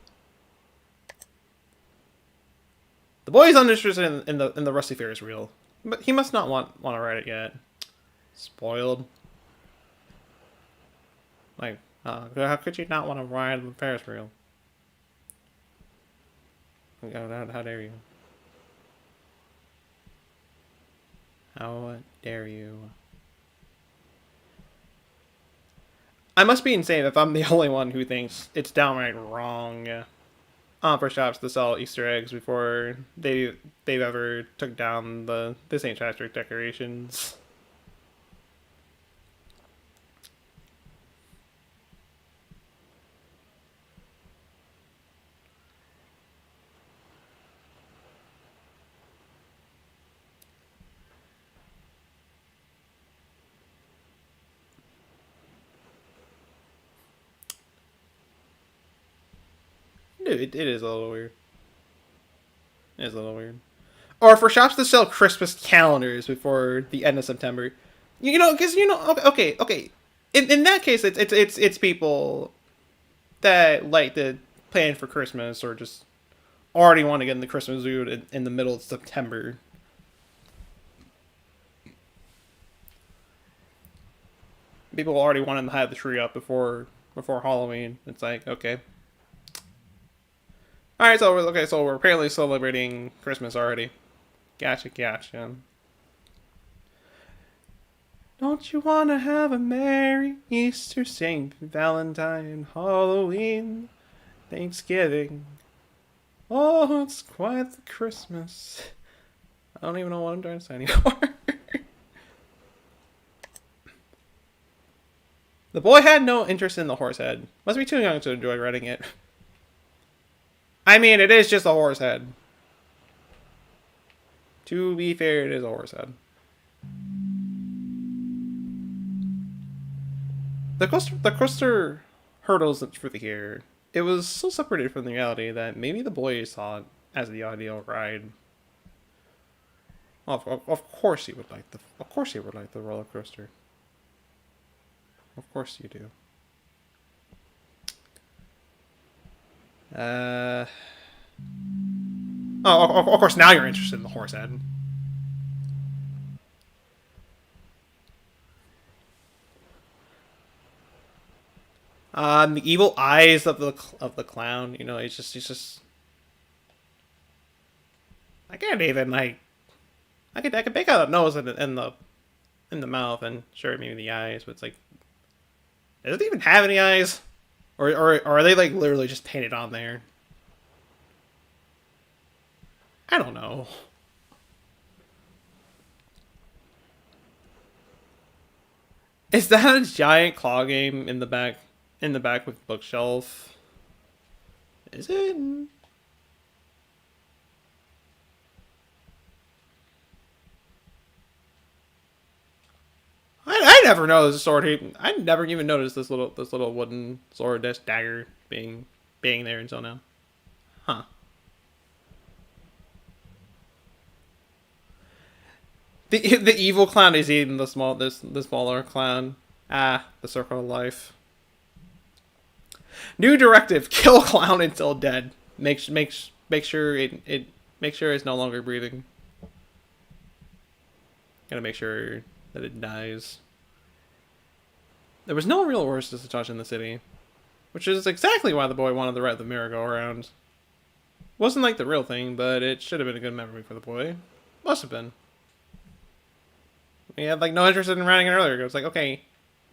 The boy is uninterested in the rusty Ferris wheel, but he must not want to ride it yet. Spoiled. Like, how could you not want to ride the Ferris wheel? How dare you? How dare you? I must be insane if I'm the only one who thinks it's downright wrong for shops to sell Easter eggs before they've ever took down the St. Patrick decorations. Dude, it is a little weird. It is a little weird. Or for shops to sell Christmas calendars before the end of September. Because okay. In that case, it's people that like to plan for Christmas or just already want to get in the Christmas mood in the middle of September. People already wanted to have the tree up before Halloween. It's like, okay. Alright, so we're apparently celebrating Christmas already. Gotcha. Don't you want to have a Merry Easter, St. Valentine, Halloween, Thanksgiving? Oh, it's quite the Christmas. I don't even know what I'm trying to say anymore. The boy had no interest in the horse head. Must be too young to enjoy riding it. I mean, it is just a horse head. To be fair, it is a horse head. The coaster hurdles through the air. It was so separated from the reality that maybe the boy saw it as the ideal ride. Of course he would like the roller coaster. Of course you do. Oh, of course now you're interested in the horse head. The evil eyes of the clown. You know, he's just. I can't even like. I could make out the nose and the mouth and sure maybe the eyes, but it's like, does it even have any eyes, or are they like literally just painted on there? I don't know. Is that a giant claw game in the back? In the back with bookshelf? Is it? I never noticed the sword. I never even noticed this little wooden sword dagger being there until now. Huh. The evil clown is eating the smaller clown. Ah, the circle of life. New directive: kill clown until dead. Make sure it's no longer breathing. Gotta make sure that it dies. There was no real horses to touch in the city, which is exactly why the boy wanted to ride the merry-go-round. Wasn't like the real thing, but it should have been a good memory for the boy. Must have been. He had like no interest in riding it earlier. It was like, okay,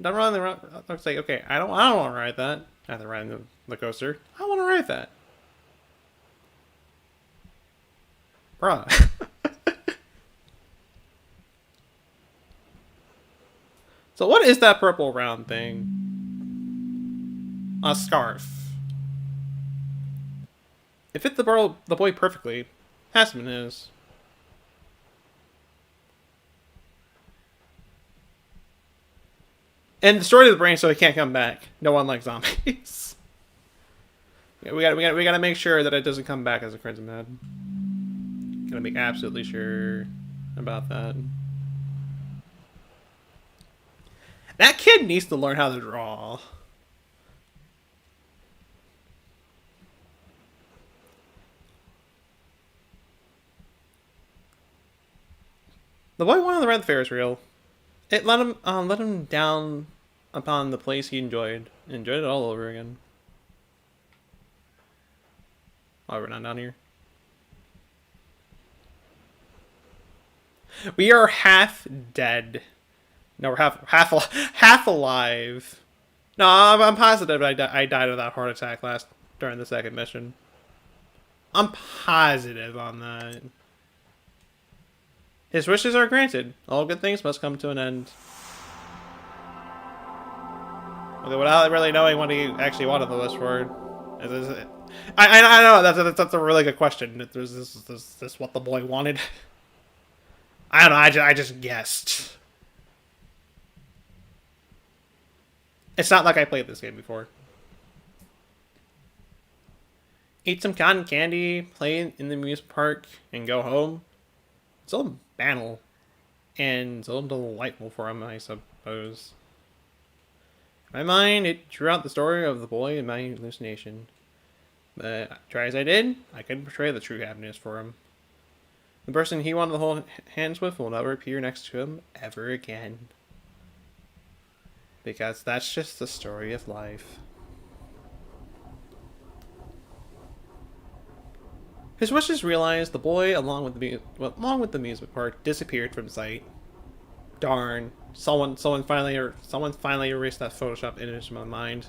don't run the round. I was like, okay, I don't want to ride that. After riding the coaster, I want to ride that. Bruh. So what is that purple round thing? A scarf. It fit the boy perfectly. Has been his. And destroy the brain so he can't come back. No one likes zombies. Yeah, we gotta make sure that it doesn't come back as a Crimson Head. Gotta make absolutely sure about that. That kid needs to learn how to draw. The boy wanted to ride the Ferris wheel. It let him down upon the place he enjoyed. Enjoyed it all over again. Oh, we're not down here. We are half dead. No, we're half alive. No, I'm positive I died of that heart attack during the second mission. I'm positive on that. His wishes are granted. All good things must come to an end. Okay, without really knowing what he actually wanted the wish for. I know that's a really good question. Is this what the boy wanted? I don't know. I just guessed. It's not like I played this game before. Eat some cotton candy, play in the amusement park, and go home. It's all banal and so delightful for him, I suppose. In my mind, it drew out the story of the boy in my hallucination. But try as I did, I couldn't portray the true happiness for him. The person he wanted to hold hands with will never appear next to him ever again. Because that's just the story of life. His wishes realized, the boy, along with the amusement park, disappeared from sight. Darn. Someone finally erased that Photoshop image from my mind.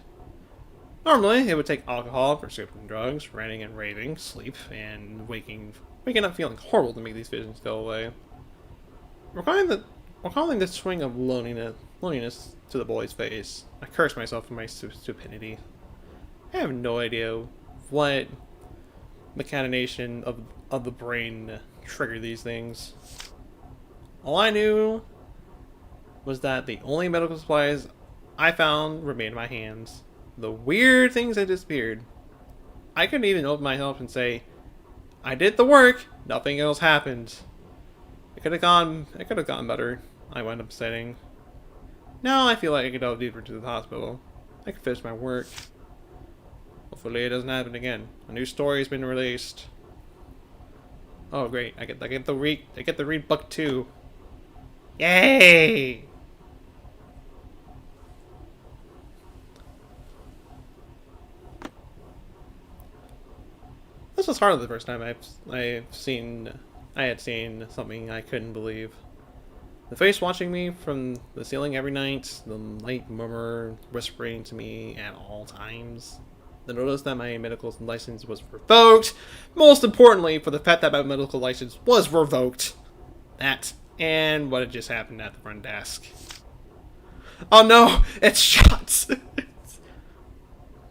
Normally, it would take alcohol, prescription drugs, ranting and raving, sleep, and waking up feeling horrible to make these visions go away. Recalling the swing of loneliness to the boy's face, I cursed myself for my stupidity. I have no idea what machination of the brain triggered these things. All I knew was that the only medical supplies I found remained in my hands. The weird things had disappeared. I couldn't even open my mouth and say, I did the work, nothing else happened. It could have gone better, I wound up saying. Now I feel like I could delve deeper into the hospital. I could finish my work. Hopefully it doesn't happen again. A new story has been released. Oh great, I get to read book 2. Yay! This was hardly the first time I had seen something I couldn't believe. The face watching me from the ceiling every night, the light murmur whispering to me at all times. The notice that my medical license was revoked. Most importantly, for the fact that my medical license was revoked. That and what had just happened at the front desk. Oh no, it's shots.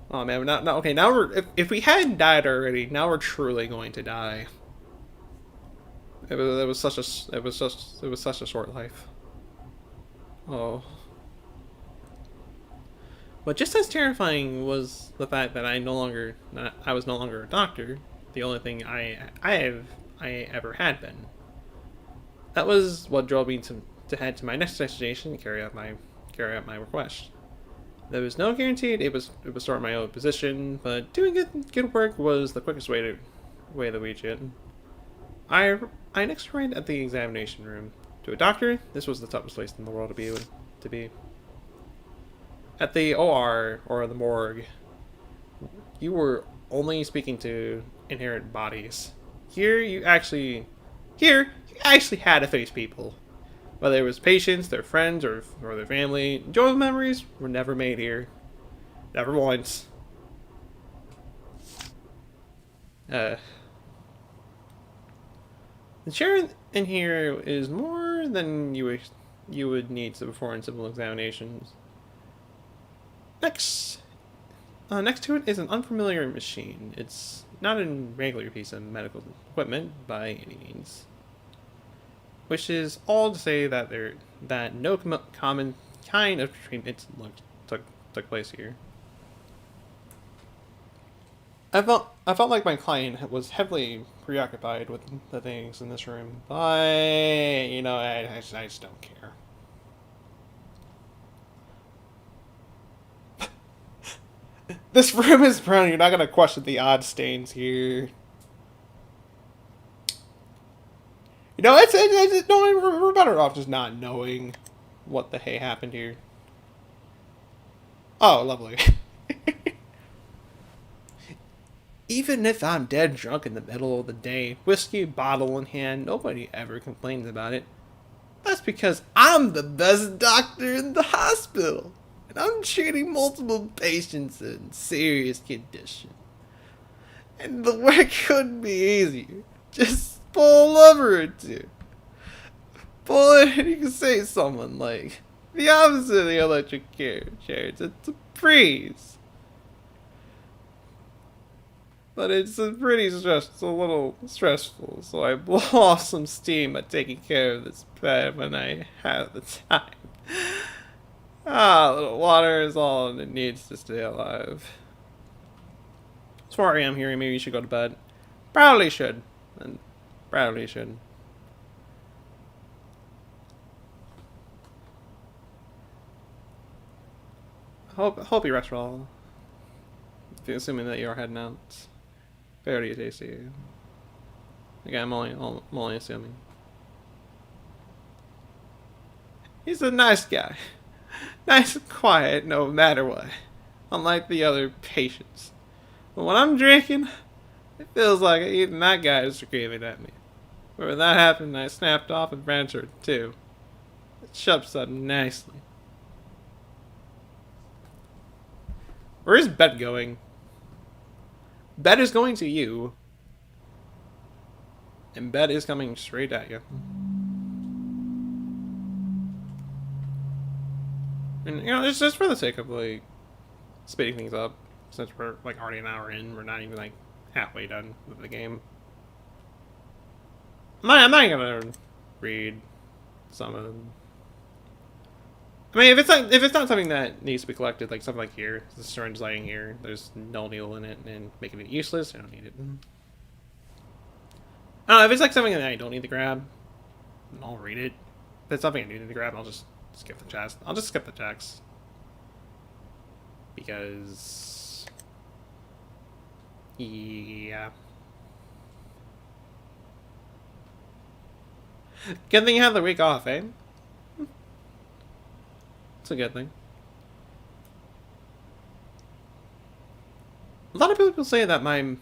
Oh man, okay. Now if we hadn't died already, now we're truly going to die. It was such a short life. Oh. But just as terrifying was the fact that I was no longer a doctor. The only thing I ever had been. That was what drove me to head to my next destination and carry out my request. There was no guarantee it would start my own position, but doing good work was the quickest way to reach it. I next arrived at the examination room. To a doctor, this was the toughest place in the world to be. At the OR, or the morgue, you were only speaking to inherent bodies. Here, you actually had to face people. Whether it was patients, their friends, or their family, joyful memories were never made here. Never once. The chair in here is more than you would need to perform simple examinations. Next to it is an unfamiliar machine. It's not a regular piece of medical equipment by any means. Which is all to say that no common kind of treatment took place here. I felt like my client was heavily preoccupied with the things in this room, but I just don't care. This room is brown. You're not gonna question the odd stains here. We're better off just not knowing what the hey happened here. Oh, lovely. Even if I'm dead drunk in the middle of the day, whiskey bottle in hand, nobody ever complains about it. That's because I'm the best doctor in the hospital. And I'm treating multiple patients in serious condition. And the work couldn't be easier. Just pull a lever or two. Pull it and you can say someone like, the opposite of the electric chair. It's a breeze. But it's a little stressful, so I blow off some steam by taking care of this bed when I have the time. A little water is all it needs to stay alive. As far as I am hearing, maybe you should go to bed. Probably should. And probably should. Hope you rest well. Assuming that you're heading out. Very tasty. Again, I'm only assuming. He's a nice guy. Nice and quiet no matter what. Unlike the other patients. But when I'm drinking, it feels like even that guy is screaming at me. But when that happened, I snapped off and ran to her too. It shuts up nicely. Where is Bet going? Bet is going to you. And Bet is coming straight at you. And, you know, it's just for the sake of, like, speeding things up. Since we're, like, already an hour in, we're not even, like, halfway done with the game. I'm not gonna read some of them. I mean, if it's not something that needs to be collected, like something like here, the syringe lying here, there's no needle in it, and making it useless, I don't need it. I don't know, if it's like something that I don't need to grab, I'll read it. If it's something I do need to grab, I'll just skip the chest. I'll just skip the checks. Because... yeah. Good thing you have the week off, eh? It's a good thing. A lot of people say that my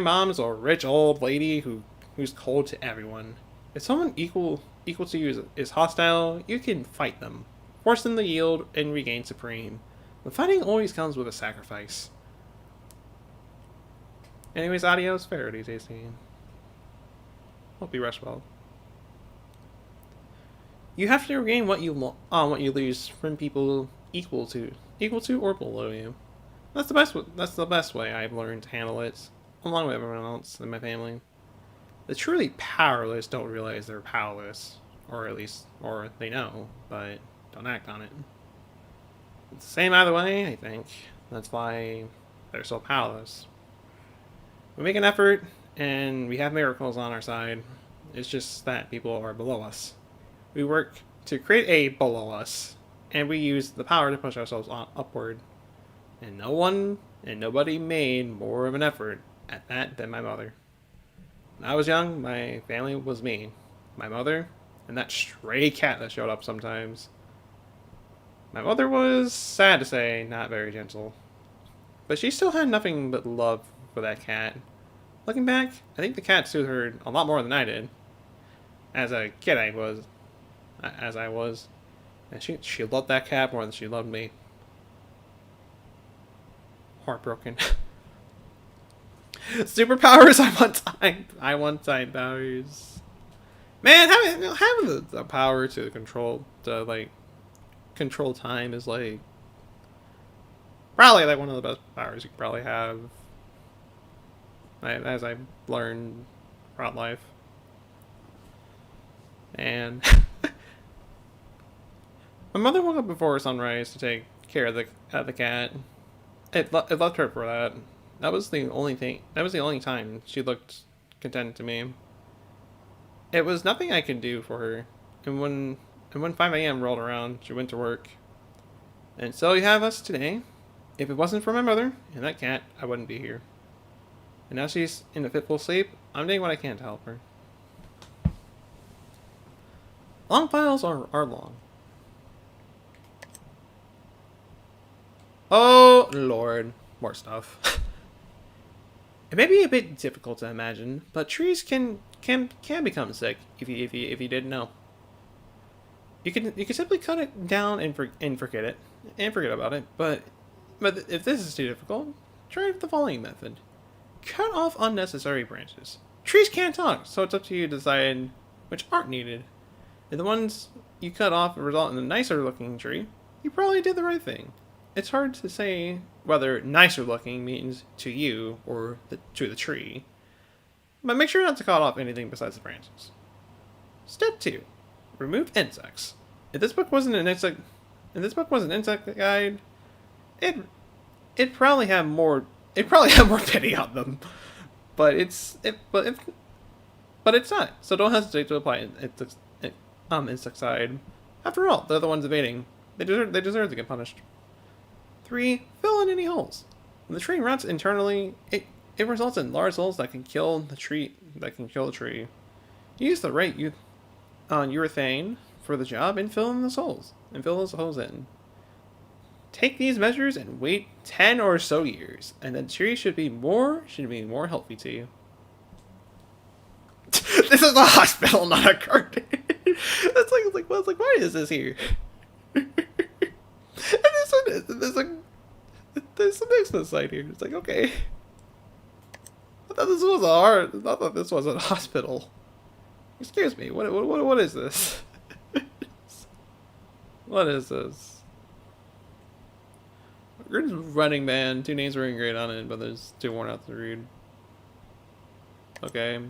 mom is a rich old lady who's cold to everyone. If someone equal to you is hostile, you can fight them, force them to yield, and regain supreme. But fighting always comes with a sacrifice. Anyways, adios, Faraday tasty. Hope you rest well. You have to regain what you lose from people equal to or below you. That's the best way I've learned to handle it, along with everyone else in my family. The truly powerless don't realize they're powerless, or they know, but don't act on it. It's the same either way, I think. That's why they're so powerless. We make an effort, and we have miracles on our side. It's just that people are below us. We work to create a below us, and we use the power to push ourselves upward. And nobody made more of an effort at that than my mother. When I was young, my family was me, my mother, and that stray cat that showed up sometimes. My mother was, sad to say, not very gentle. But she still had nothing but love for that cat. Looking back, I think the cat soothed her a lot more than I did. As a kid I was. And she loved that cat more than she loved me. Heartbroken. Superpowers, I want time powers. Man, having the power to control time is like probably like one of the best powers you could probably have. As I've learned throughout life. And my mother woke up before sunrise to take care of the cat. It left her for that. That was the only time she looked content to me. It was nothing I could do for her. And when 5 a.m. rolled around, she went to work. And so you have us today. If it wasn't for my mother and that cat, I wouldn't be here. And now she's in a fitful sleep. I'm doing what I can to help her. Long files are long. Oh, Lord. More stuff. It may be a bit difficult to imagine, but trees can become sick if you didn't know. You can simply cut it down and forget it and forget about it. But if this is too difficult, try the following method: cut off unnecessary branches. Trees can't talk, so it's up to you to decide which aren't needed. If the ones you cut off result in a nicer looking tree, you probably did the right thing. It's hard to say whether nicer looking means to you or to the tree, but make sure not to cut off anything besides the branches. Step 2. Remove insects. If this book wasn't an insect guide, it probably had more pity on them. But it's not. So don't hesitate to apply insecticide. After all, they're the ones evading. They deserve to get punished. 3. Fill in any holes. When the tree rots internally, it results in large holes that can kill the tree. Use the right urethane for the job and fill those holes in. Take these measures and wait 10 or so years, and the tree should be more healthy to you. This is a hospital, not a garden. Why is this here? And there's some Xmas side here. It's like, okay. I thought this was I thought this was a hospital. Excuse me, what is this? What is this? Running Man, 2 names were engraved on it, but there's 2 worn out to read. Okay.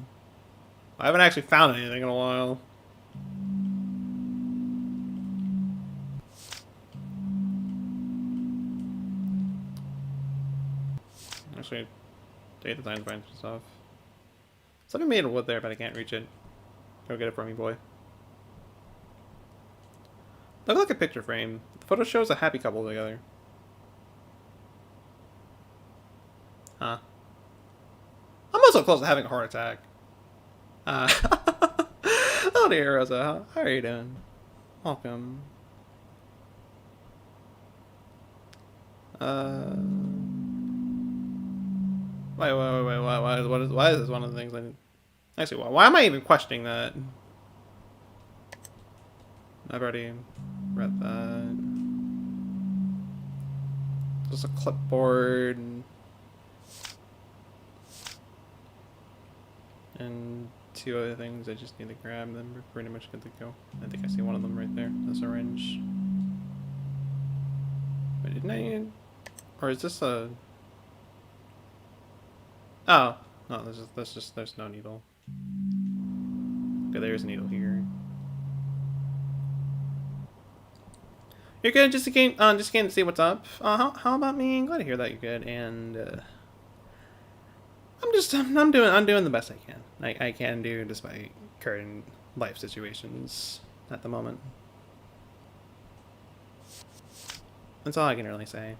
I haven't actually found anything in a while. Actually, take the time to find some stuff. Something made of wood there, but I can't reach it. Go get it for me, boy. Look like a picture frame. The photo shows a happy couple together. Huh. I'm also close to having a heart attack. Oh dear, Rosa. How are you doing? Welcome. Wait, why is this one of the things I need? Actually, why am I even questioning that? I've already read that. Just a clipboard. And 2 other things I just need to grab, then we're pretty much good to go. I think I see one of them right there. That's a wrench. Wait, didn't I... Or is this a... Oh. No, there's no needle. Okay, there's a needle here. You're good, just came to see what's up. How about me? I'm glad to hear that you're good, and, I'm doing the best I can. I can do despite current life situations at the moment. That's all I can really say.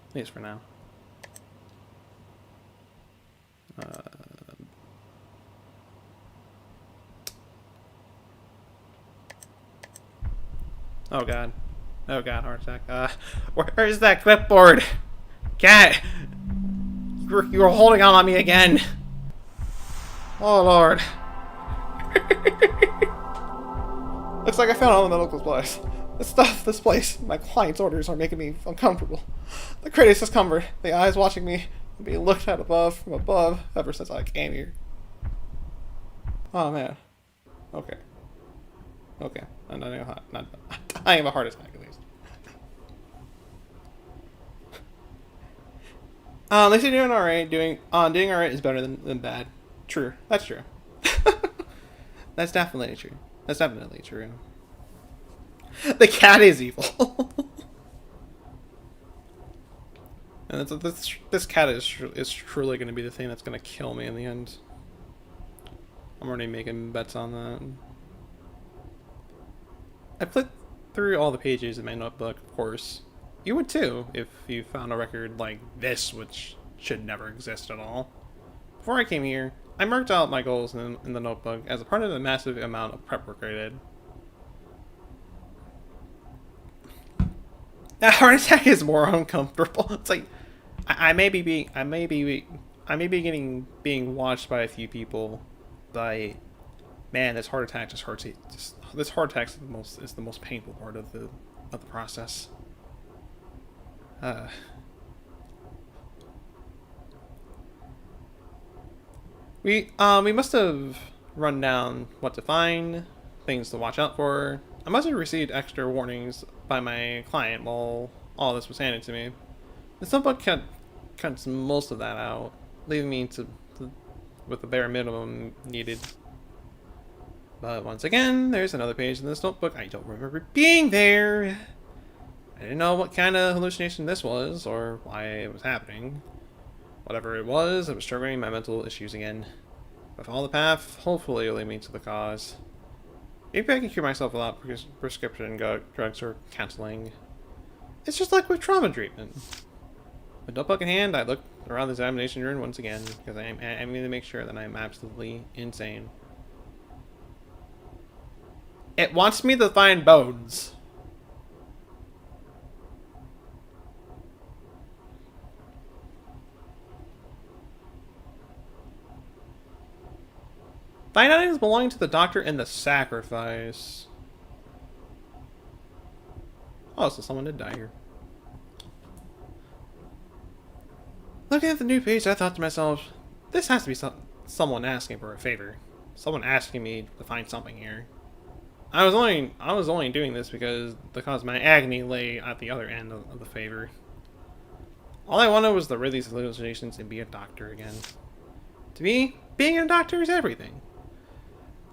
At least for now. Oh god. Oh god, heart attack. Where is that clipboard? Cat! You're holding on me again! Oh lord. Looks like I found all the medical supplies. This place, my client's orders are making me uncomfortable. The greatest discomfort, the eyes watching me, being looked at from above, ever since I came here. Oh man. Okay. Okay. I'm not dying of a heart attack at least. At least you're doing alright. Doing alright is better than bad. True. That's true. That's definitely true. That's definitely true. The cat is evil. And this cat is truly going to be the thing that's going to kill me in the end. I'm already making bets on that. I flipped through all the pages in my notebook, of course. You would too, if you found a record like this, which should never exist at all. Before I came here, I marked out my goals in the notebook as a part of the massive amount of prep work I did. That heart attack is more uncomfortable. It's like I may be being watched by a few people, but man, this heart attack just hurts. This heart attack is the most painful part of the process. We must have run down what to find, things to watch out for. I must have received extra warnings by my client while all this was handed to me. The notebook cuts most of that out, leaving me with the bare minimum needed. But once again, there's another page in this notebook I don't remember being there. I didn't know what kind of hallucination this was, or why it was happening. Whatever it was triggering my mental issues again. If I follow the path, hopefully it'll lead me to the cause. Maybe I can cure myself without prescription drugs or counseling. It's just like with trauma treatment. With notebook in hand, I look around the examination room once again, because I'm aiming to make sure that I'm absolutely insane. It wants me to find bones. Find items belonging to the doctor and the sacrifice. Oh, so someone did die here. Looking at the new page, I thought to myself, this has to be someone asking for a favor. Someone asking me to find something here. I was only doing this because the cause of my agony lay at the other end of the favor. All I wanted was to rid these hallucinations and be a doctor again. To me, being a doctor is everything.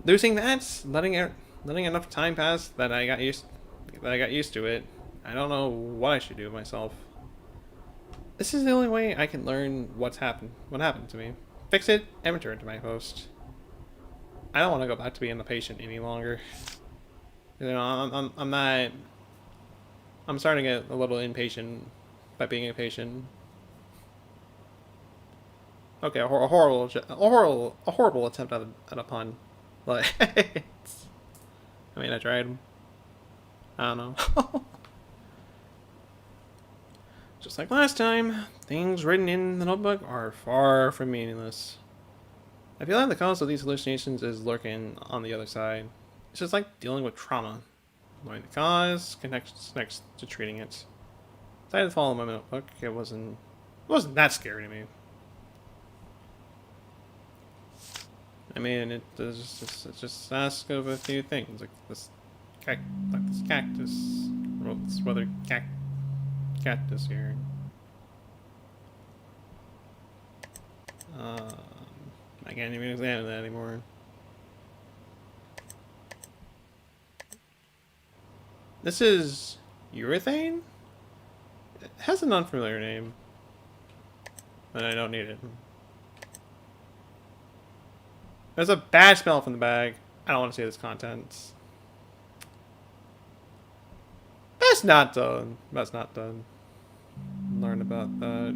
Losing that, letting enough time pass that I got used to it. I don't know what I should do with myself. This is the only way I can learn what happened to me. Fix it and return to my post. I don't want to go back to being a patient any longer. You know, I'm not. I'm starting to get a little impatient by being a patient. Okay, a horrible attempt at a pun. Like, I mean, I tried. I don't know. Just like last time, things written in the notebook are far from meaningless. I feel like the cause of these hallucinations is lurking on the other side. It's just like dealing with trauma. Knowing the cause connects next to treating it. I had to follow my notebook. It wasn't that scary to me. I mean, it just asks of a few things, like this cactus, well, this weather cactus here. I can't even examine that anymore. This is urethane? It has an unfamiliar name, but I don't need it. There's a bad smell from the bag. I don't want to see this contents. That's not done. That's not done. Learn about that.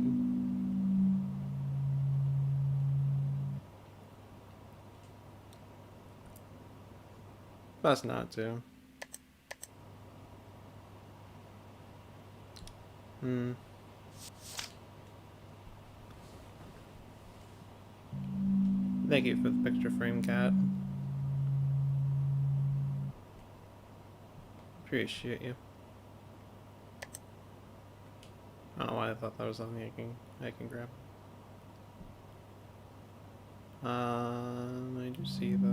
That's not to. Thank you for the picture frame, cat. Appreciate you. I don't know why I thought that was something I can grab. I do see the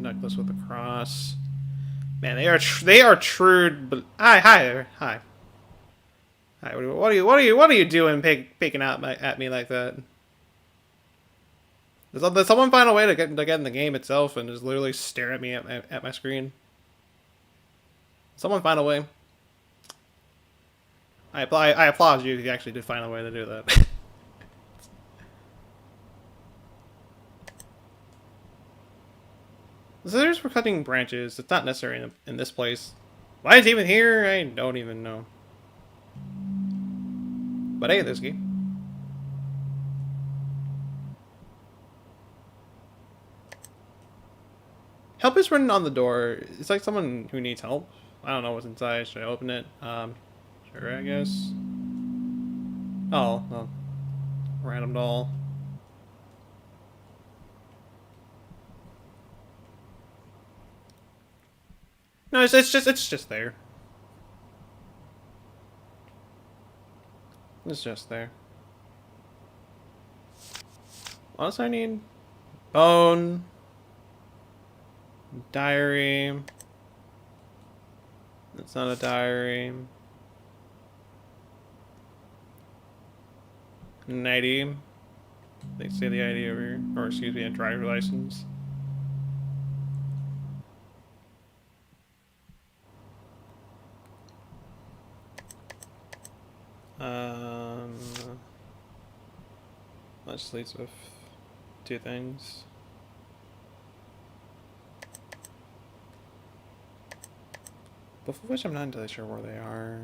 necklace with the cross. Man, they are true. But hi there, hi. Hi, what are you doing, peeking out at me like that? Does someone find a way to get in the game itself and just literally stare at me at my screen? Someone find a way. I applaud you if you actually did find a way to do that. The scissors for cutting branches. It's not necessary in this place. Why it's even here? I don't even know. But hey, there's key. Help is written on the door. It's like someone who needs help. I don't know what's inside. Should I open it? Sure, I guess. Oh, well. Random doll. No, it's just there. It's just there. What else I need? Bone. Diary. It's not a diary. An ID. They say the ID over here. Or excuse me, a driver's license. That just leaves with two things. Both of which I'm not entirely sure where they are.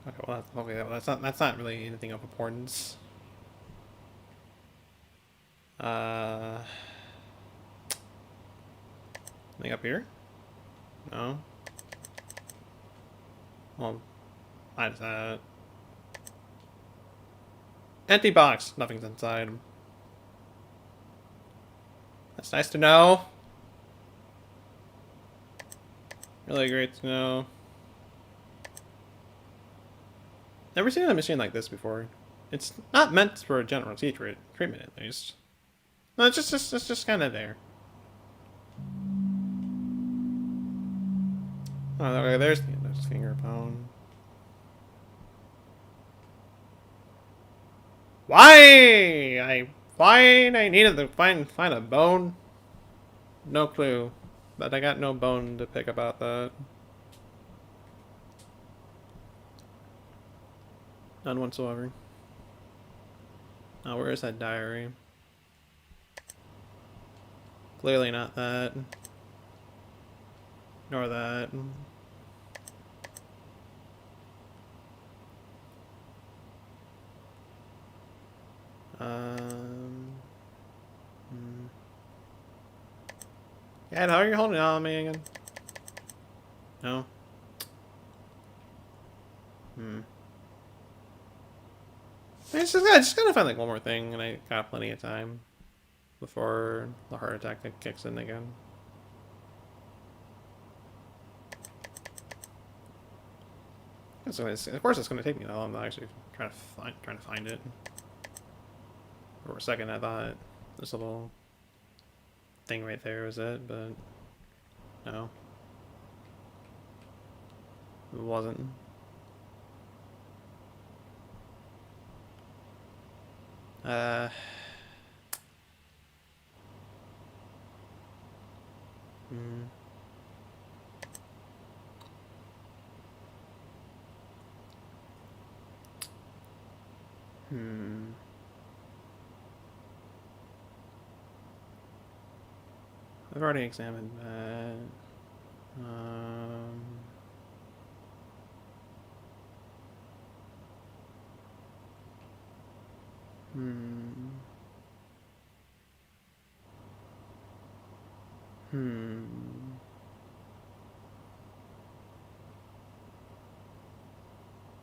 Okay, well, that's not really anything of importance. Anything up here? No. Well, minus that. Empty box. Nothing's inside. That's nice to know. Really great to know. Never seen a machine like this before. It's not meant for a general treatment, at least. No, it's just kind of there. Oh, okay, there's finger bone. Why I needed to find a bone? No clue. But I got no bone to pick about that. None whatsoever. Oh, where is that diary? Clearly not that. Nor that. Yeah, how are you holding on me again? No? Just gotta find like one more thing, and I got plenty of time before the heart attack kicks in again. So of course, it's gonna take me that long to actually trying to find it. For a second, I thought this little thing right there was it, but no, it wasn't. Uh. Hmm. Hmm. I've already examined that. Um. Hmm. Hmm.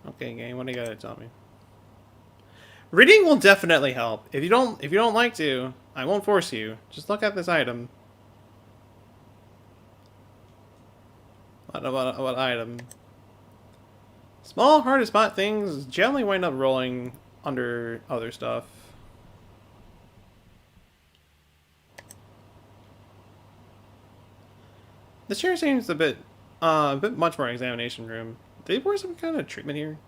Okay, game. What do you gotta tell me? Reading will definitely help. If you don't like to, I won't force you. Just look at this item. What item? Small, hard to spot things generally wind up rolling under other stuff. The chair seems a bit much for an examination room. Did they pour some kind of treatment here?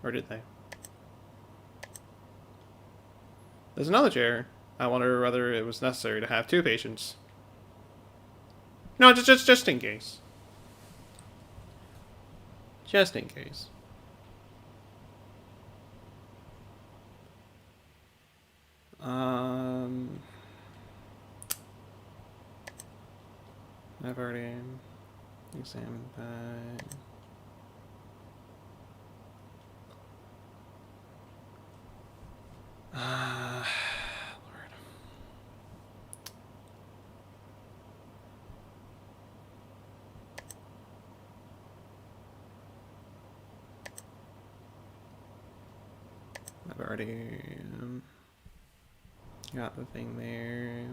Or did they? There's another chair. I wonder whether it was necessary to have two patients. No, just in case. Just in case. I've already examined that. Lord. I've already got the thing there.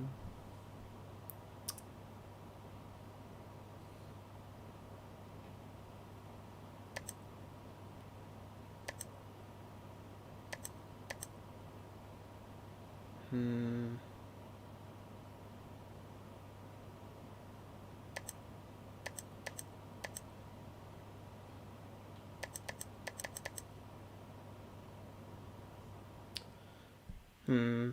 Hmm. Hmm.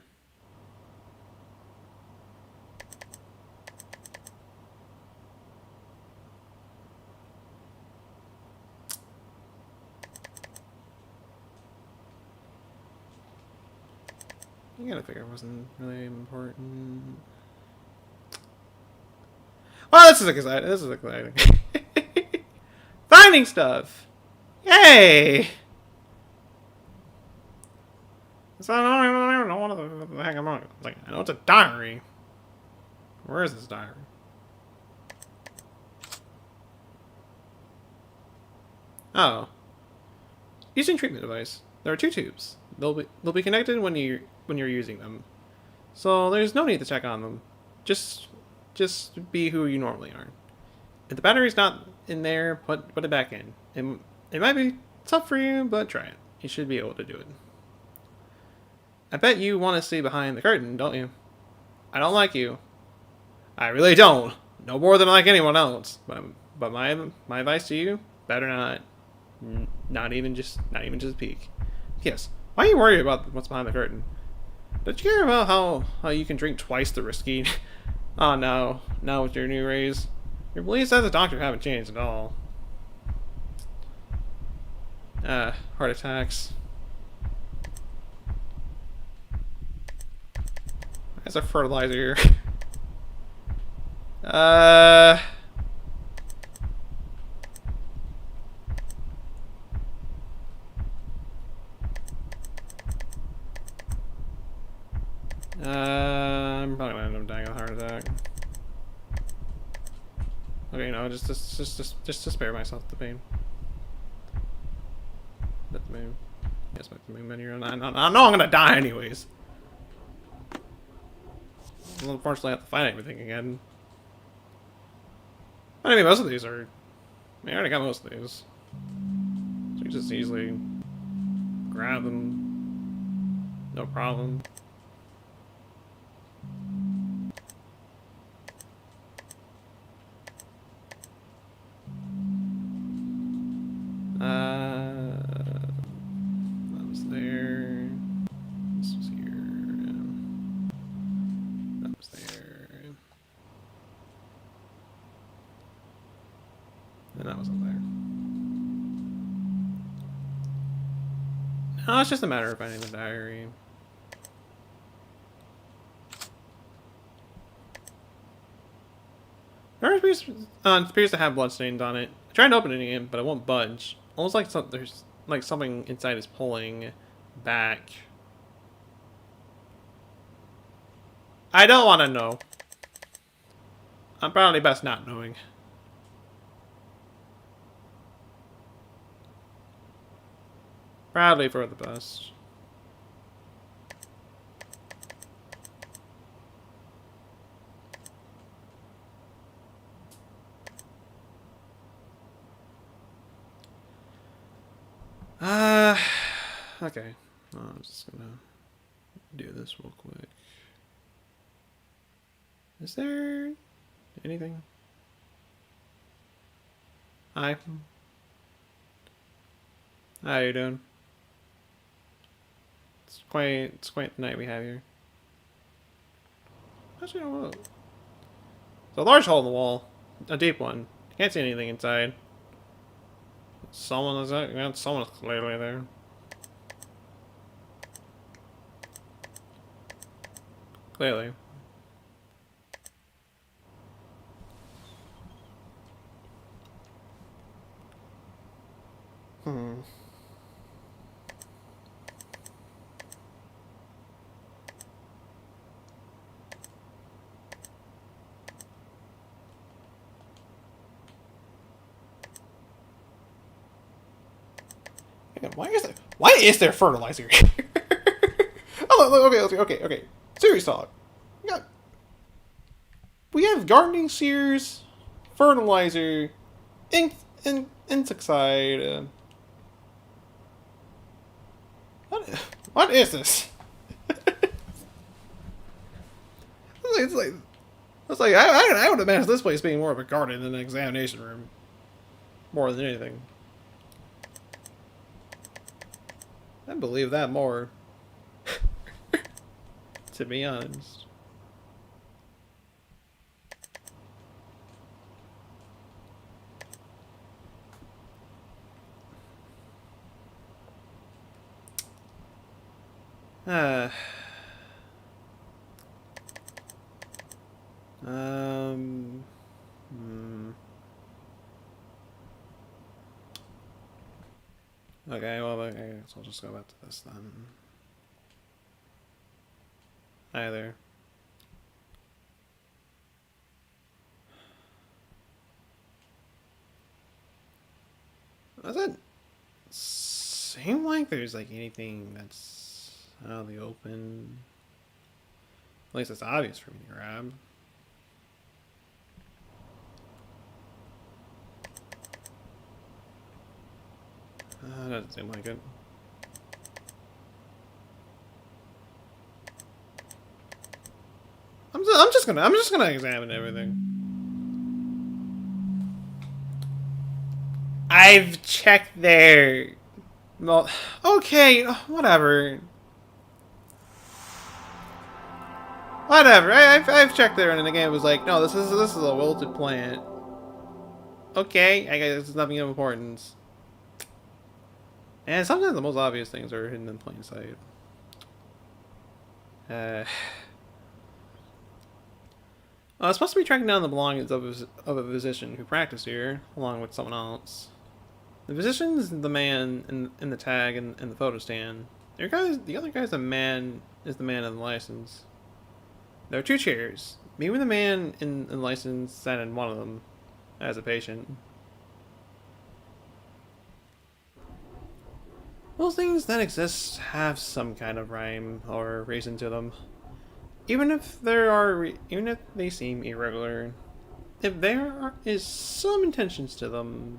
You gotta figure it wasn't really important. Oh, this is exciting. This is exciting. Finding stuff. Yay! So I don't even know what the heck I'm on. Like, I know it's a diary. Where is this diary? Oh. Using treatment device. There are two tubes. They'll be connected when you're using them. So there's no need to check on them. Just just be who you normally are. If the battery's not in there, put it back in. It might be tough for you, but try it. You should be able to do it. I bet you want to see behind the curtain, don't you? I don't like you. I really don't. No more than I like anyone else. But my advice to you, better not. Not even just a peek. Yes. Why are you worried about what's behind the curtain? Don't you care about how you can drink twice the risky? Oh no. Not with your new raise. Your beliefs as a doctor haven't changed at all. Heart attacks. That's a fertilizer here. I'm probably gonna end up dying of a heart attack. Okay, no, just to spare myself the pain. Let the main, yes, back to the main menu. I know I'm gonna die anyways. I'll unfortunately have to fight everything again. But I mean, most of these are. I mean, I already got most of these, so you just easily grab them, no problem. That was there. This was here. That was there. And that was up there. No, it's just a matter of finding the diary. There appears to have bloodstains on it. I tried opening it, but it won't budge. Almost like there's like something inside is pulling back. I don't want to know. I'm probably best not knowing. Probably for the best. Okay. I'm just gonna do this real quick. Is there anything? Hi. How you doing? It's quite the night we have here. Actually, no, it's a large hole in the wall, a deep one. You can't see anything inside. Someone is that? Yeah, someone's clearly there. Clearly. Hmm. Why is there fertilizer here? Oh, okay. Serious talk. We have gardening shears, fertilizer, insecticide. What? What is this? it's like I would imagine this place being more of a garden than an examination room, more than anything. I believe that more. To be honest. Uh, um, hmm. Okay, well, I guess I'll just go back to this then. Hi there. That's it. seem like there's like anything that's out of the open. At least it's obvious for me to grab. Doesn't seem like it. I'm just gonna examine everything. I've checked there. Well, okay, whatever. Whatever. I've checked there, and the game was like, no, this is a wilted plant. Okay, I guess it's nothing of importance. And sometimes the most obvious things are hidden in plain sight. I was supposed to be tracking down the belongings of a physician who practiced here, along with someone else. The physician is the man in the tag and in the photo stand. The other guy's the man in the license. There are two chairs. Me and the man in the license sat in one of them as a patient. Most things that exist have some kind of rhyme or reason to them. Even if they seem irregular, if there is some intentions to them,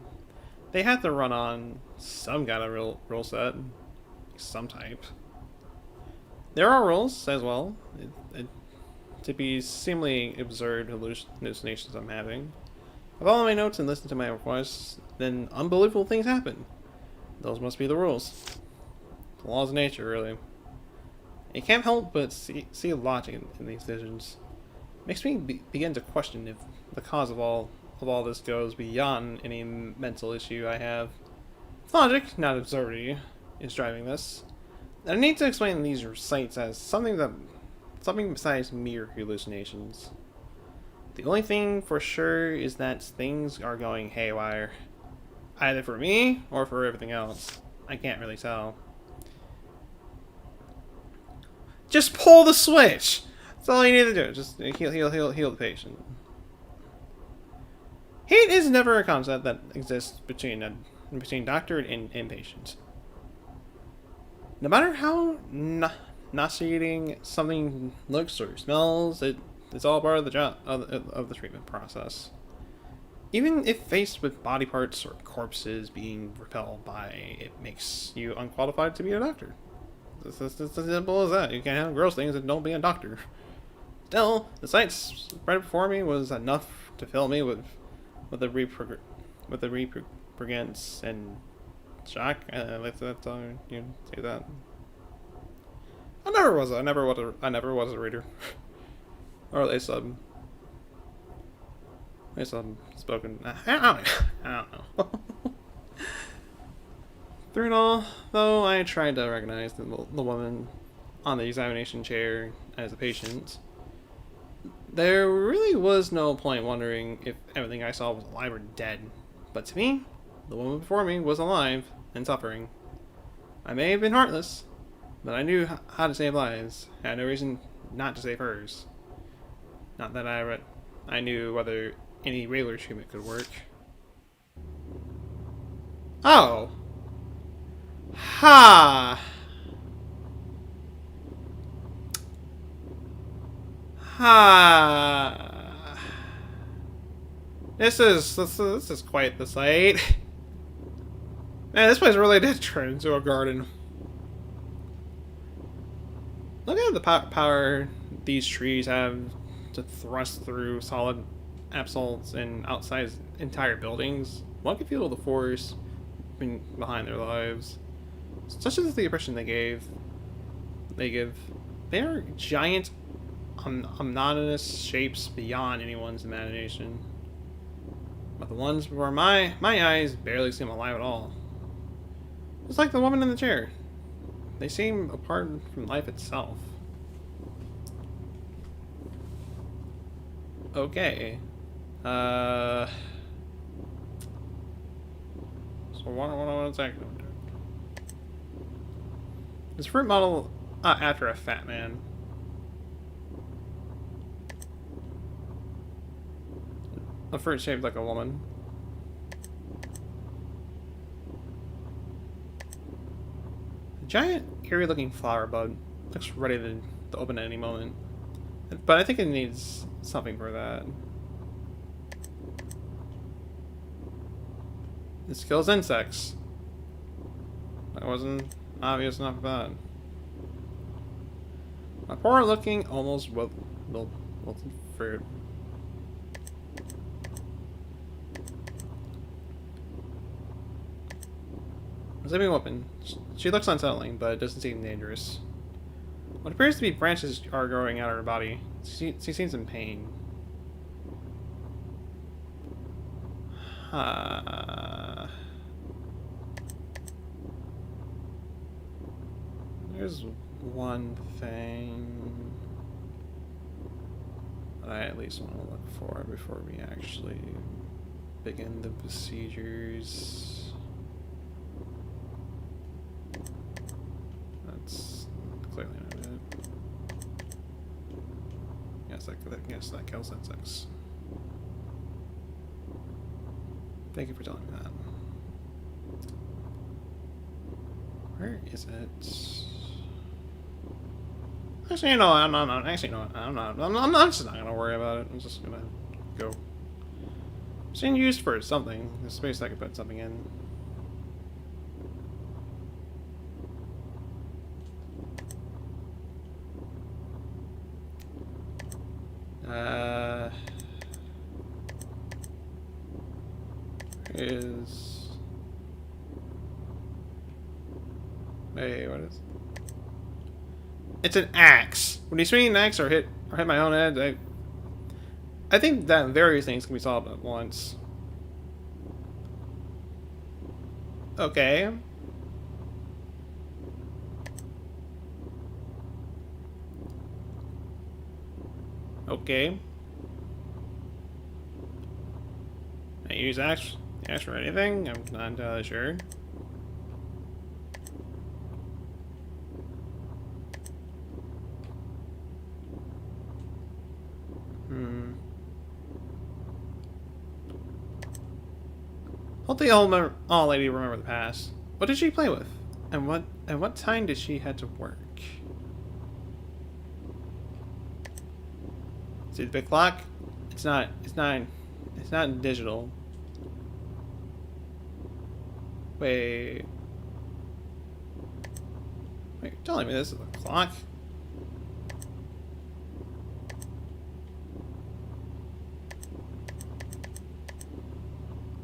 they have to run on some kind of rule set, some type. There are rules as well, to be seemingly absurd hallucinations I'm having. If I follow my notes and listen to my requests, then unbelievable things happen. Those must be the rules. The laws of nature, really. You can't help but see logic in these decisions. Makes me begin to question if the cause of all this goes beyond any mental issue I have. Logic, not absurdity, is driving this. And I need to explain these sights as something besides mere hallucinations. The only thing for sure is that things are going haywire. Either for me or for everything else. I can't really tell. Just pull the switch! That's all you need to do. Just heal the patient. Hate is never a concept that exists between doctor and patient. No matter how nauseating something looks or smells, it's all part of the job of the treatment process. Even if faced with body parts or corpses being repelled by, it makes you unqualified to be a doctor. It's as simple as that. You can't have gross things and don't be a doctor. Still, the sights right before me was enough to fill me with the repugnance and shock. That's you say that. I never was a reader, or at least spoken. I don't know. Through it all, though, I tried to recognize the woman on the examination chair as a patient. There really was no point wondering if everything I saw was alive or dead. But to me, the woman before me was alive and suffering. I may have been heartless, but I knew how to save lives. I had no reason not to save hers. Not that I knew whether any regular treatment could work. Oh! Ha! Ha! This is quite the sight. Man, this place really did turn into a garden. Look at the power these trees have to thrust through solid absolutes and outside entire buildings. One can feel the force behind their lives. Such is the impression they give. They are giant, monotonous shapes beyond anyone's imagination. But the ones before my eyes barely seem alive at all. Just like the woman in the chair. They seem apart from life itself. Okay. So one second. This fruit model after a fat man. A fruit shaped like a woman. giant, eerie-looking flower bud. Looks ready to open at any moment. But I think it needs something for that. It kills insects. That wasn't obvious enough of that. My poor looking, almost wilted fruit. Sleeping weapon. She looks unsettling, but it doesn't seem dangerous. What appears to be branches are growing out of her body. She seems in pain. There's one thing that I at least want to look for before we actually begin the procedures. That's clearly not it. Yes, that kills insects. Thank you for telling me that. Where is it? Actually, you know, I'm not. Actually, no, I'm just not gonna worry about it. I'm just gonna go. It's being used for something. There's space I could put something in. Hey, what is? It's an axe. When you swing an axe or hit my own head, I think that various things can be solved at once. Okay. Okay. I use axe for anything? I'm not entirely sure. Hope the old lady remember the past. What did she play with? And what time did she head to work? See the big clock? It's not digital. Wait, you're telling me this is a clock?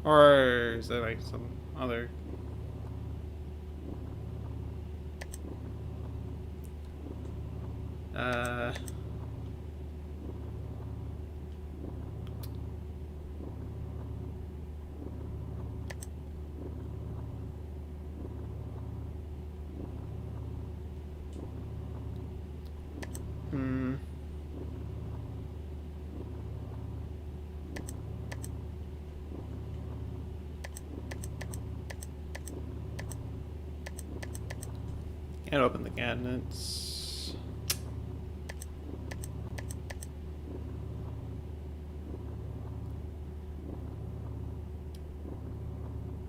Or is there like some other? Can't open the cabinets.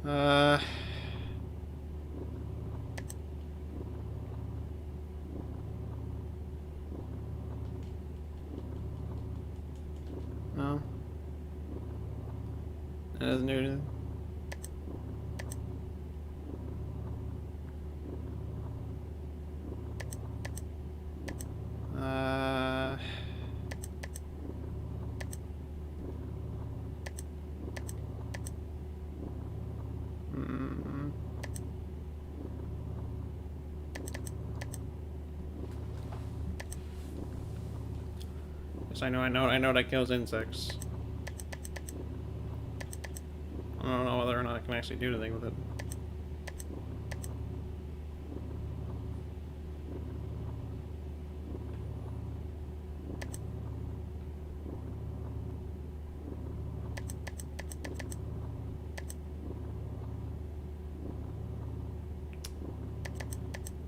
No. That doesn't do anything. Yes, I know that kills insects. I don't know whether or not I can actually do anything with it.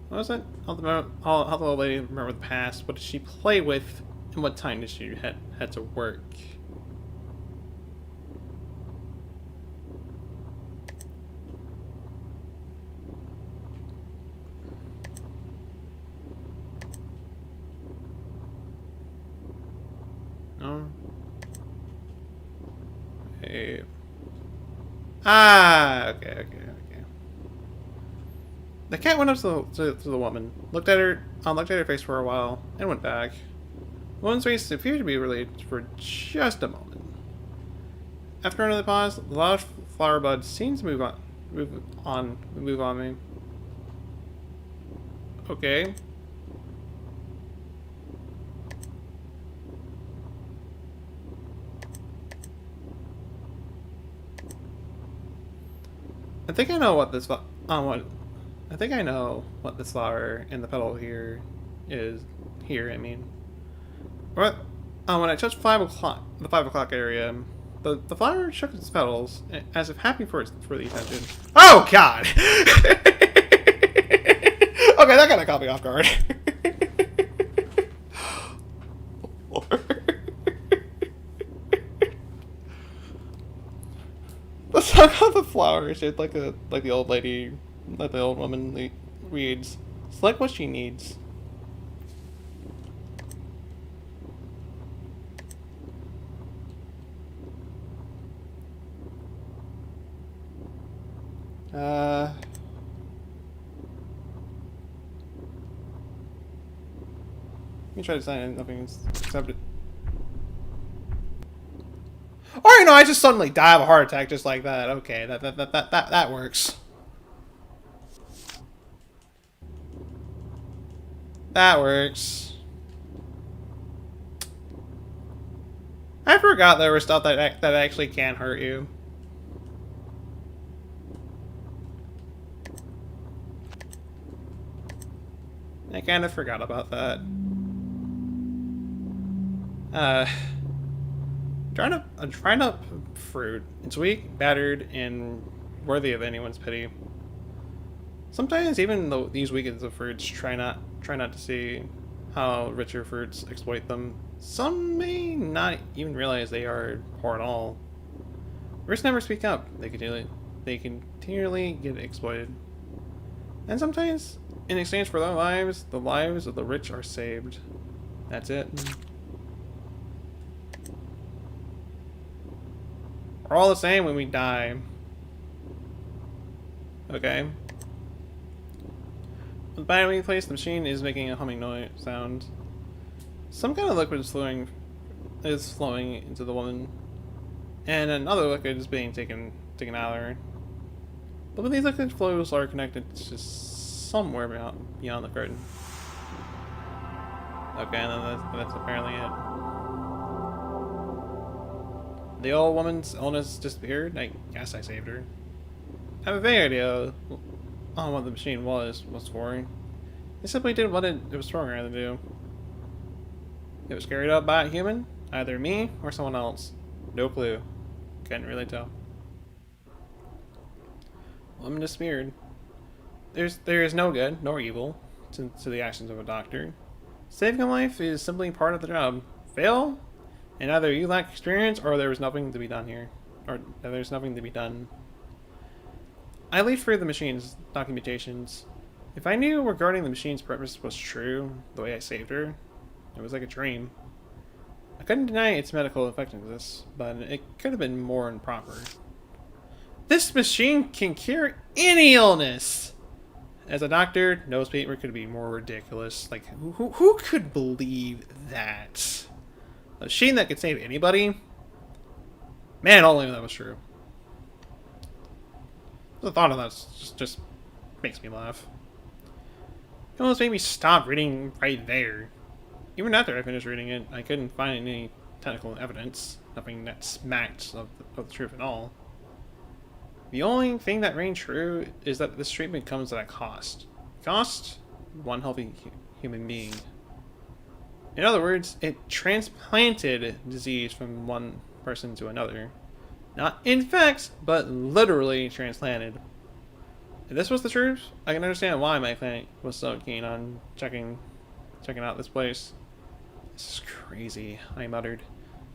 What was that? How the old lady remember the past? What did she play with? And what time did she had to work? Okay. Ah, okay. The cat went up to the woman, looked at her face for a while, and went back. The woman's face appeared to be relieved for just a moment. After another pause, the large flower bud seemed to move on me. Okay. I think I know what this I think I know what this flower in the petal here is. Here, I mean. But when I touched the 5 o'clock area, the flower shook its petals as if happy for the attention. Oh God! Okay, that kind of caught me off guard. The song of the flower shaped like the old lady, like the old woman reads. Select what she needs. Let me try to sign in. Nothing's accepted. Or you know, I just suddenly die of a heart attack just like that. Okay, that works. That works. I forgot there was stuff that actually can hurt you. I kind of forgot about that. Trying up fruit. It's weak, battered, and worthy of anyone's pity. Sometimes even though these weakens of fruits try not to see how richer fruits exploit them. Some may not even realize they are poor at all. Rich never speak up. They continually get exploited. And sometimes, in exchange for their lives, the lives of the rich are saved. That's it. We're all the same when we die. Okay. The battery placed, the machine is making a humming noise sound. Some kind of liquid is flowing into the woman, and another liquid is being taken out of her. But when these liquid flows are connected to somewhere beyond the curtain. Okay, and then that's apparently it. The old woman's illness disappeared. I guess I saved her. I have a vague idea on what the machine was for. It simply did what it was programmed to do. It was carried out by a human, either me or someone else. No clue. Couldn't really tell. The woman disappeared. There is no good nor evil to the actions of a doctor. Saving a life is simply part of the job. Fail, and either you lack experience or there was nothing to be done here. Or there's nothing to be done. I leafed through the machine's documentations. If I knew regarding the machine's purpose was true, the way I saved her, it was like a dream. I couldn't deny its medical effectiveness, but it could have been more improper. This machine can cure any illness! As a doctor, no statement could be more ridiculous. Like, who could believe that? A machine that could save anybody? Man, only if that was true. The thought of that just makes me laugh. It almost made me stop reading right there. Even after I finished reading it, I couldn't find any technical evidence. Nothing that smacked of the truth at all. The only thing that rang true is that this treatment comes at a cost. Cost? One healthy human being. In other words, it transplanted disease from one person to another. Not infects, but literally transplanted. If this was the truth, I can understand why my clinic was so keen on checking out this place. This is crazy, I muttered.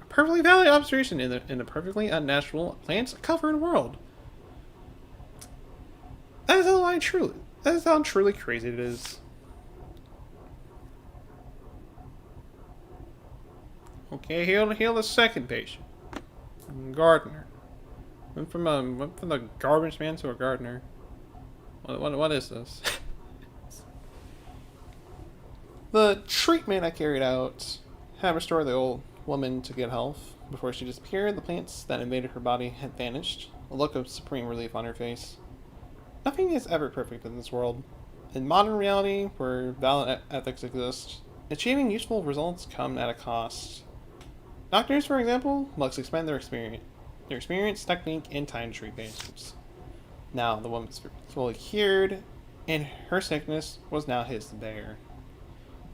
A perfectly valid observation in a perfectly unnatural, plants-covered world. That is how truly crazy it is. Okay, heal the second patient. Gardener. went from the garbage man to a gardener. What is this? The treatment I carried out had restored the old woman to good health. Before she disappeared, the plants that invaded her body had vanished, a look of supreme relief on her face. Nothing is ever perfect in this world. In modern reality, where valid ethics exist, achieving useful results come at a cost. Doctors, for example, must expend their experience, technique, and time to treat patients. Now the woman's fully cured, and her sickness was now his to bear.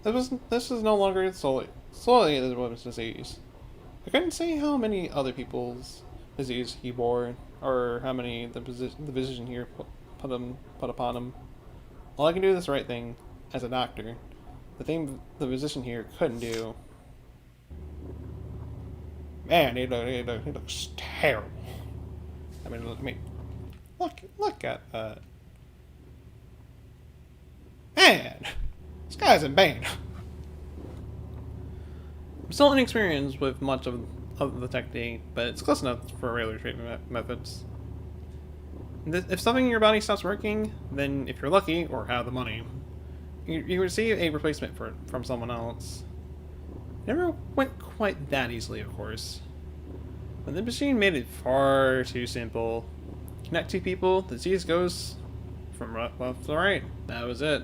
This was no longer solely the woman's disease. I couldn't say how many other people's disease he bore, or how many the physician here put upon him. All I can do is the right thing, as a doctor. The thing the physician here couldn't do. Man, he looks terrible. I mean, look at that. Man, this guy's in pain. I'm still inexperienced with much of the technique, but it's close enough for regular treatment methods. If something in your body stops working, then if you're lucky or have the money, you receive a replacement from someone else. It never went quite that easily, of course. But the machine made it far too simple. Connect two people, the disease goes from left to right. That was it.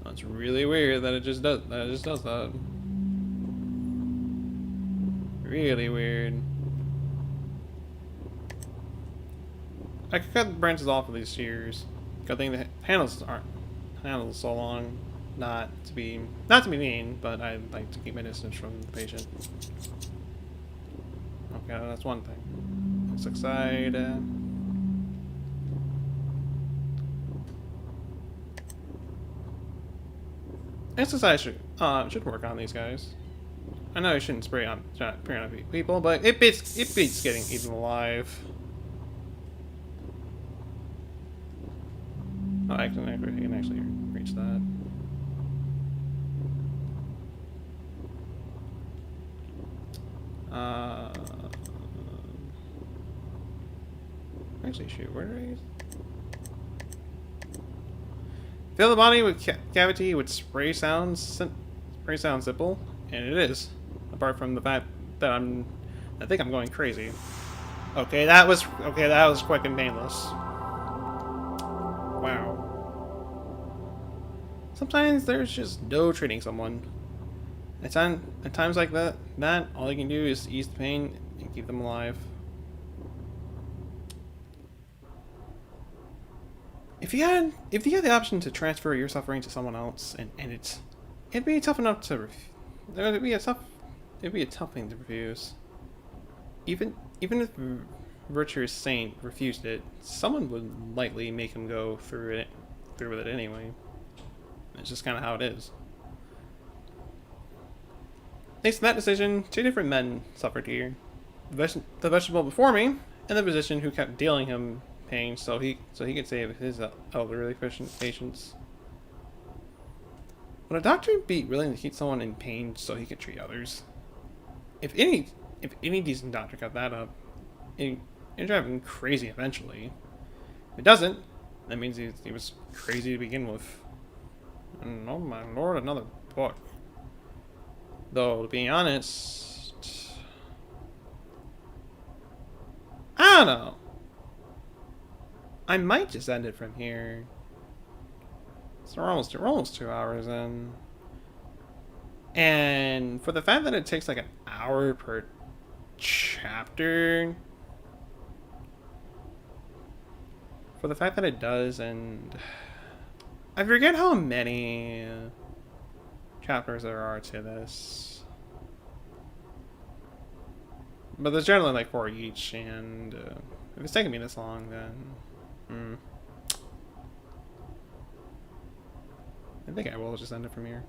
It's really weird that it just does that. Really weird. I could cut the branches off of these shears. Good thing the handles aren't so long. Not to be mean, but I like to keep my distance from the patient. Okay, that's one thing. Let's look side. Exercise should work on these guys. I know I shouldn't spray on people, but it beats getting eaten alive. Oh, I can actually reach that. Actually, shoot, where did I... Fill the body with cavity with spray sound simple, and it is. Apart from the fact that I think I'm going crazy. Okay, that was quick and painless. Wow. Sometimes there's just no treating someone. At times like that, all you can do is ease the pain and keep them alive. If you had the option to transfer your suffering to someone else and end it, it'd be tough enough to it'd be a tough thing to refuse. Even if virtuous saint refused it, someone would likely make him go through with it anyway. It's just kind of how it is. Thanks to that decision, two different men suffered here. The vegetable before me, and the physician who kept dealing him pain so he could save his elderly patients. Would a doctor be willing to keep someone in pain so he could treat others? If any decent doctor cut that up, it'd drive him crazy eventually. If it doesn't, that means he was crazy to begin with. And oh my lord, another book. Though, to be honest, I don't know. I might just end it from here. So we're almost 2 hours in. And for the fact that it takes like an hour per chapter, for the fact that it does, and I forget how many chapters there are to this, but there's generally like 4 each, and if it's taking me this long, then I think I will just end it from here.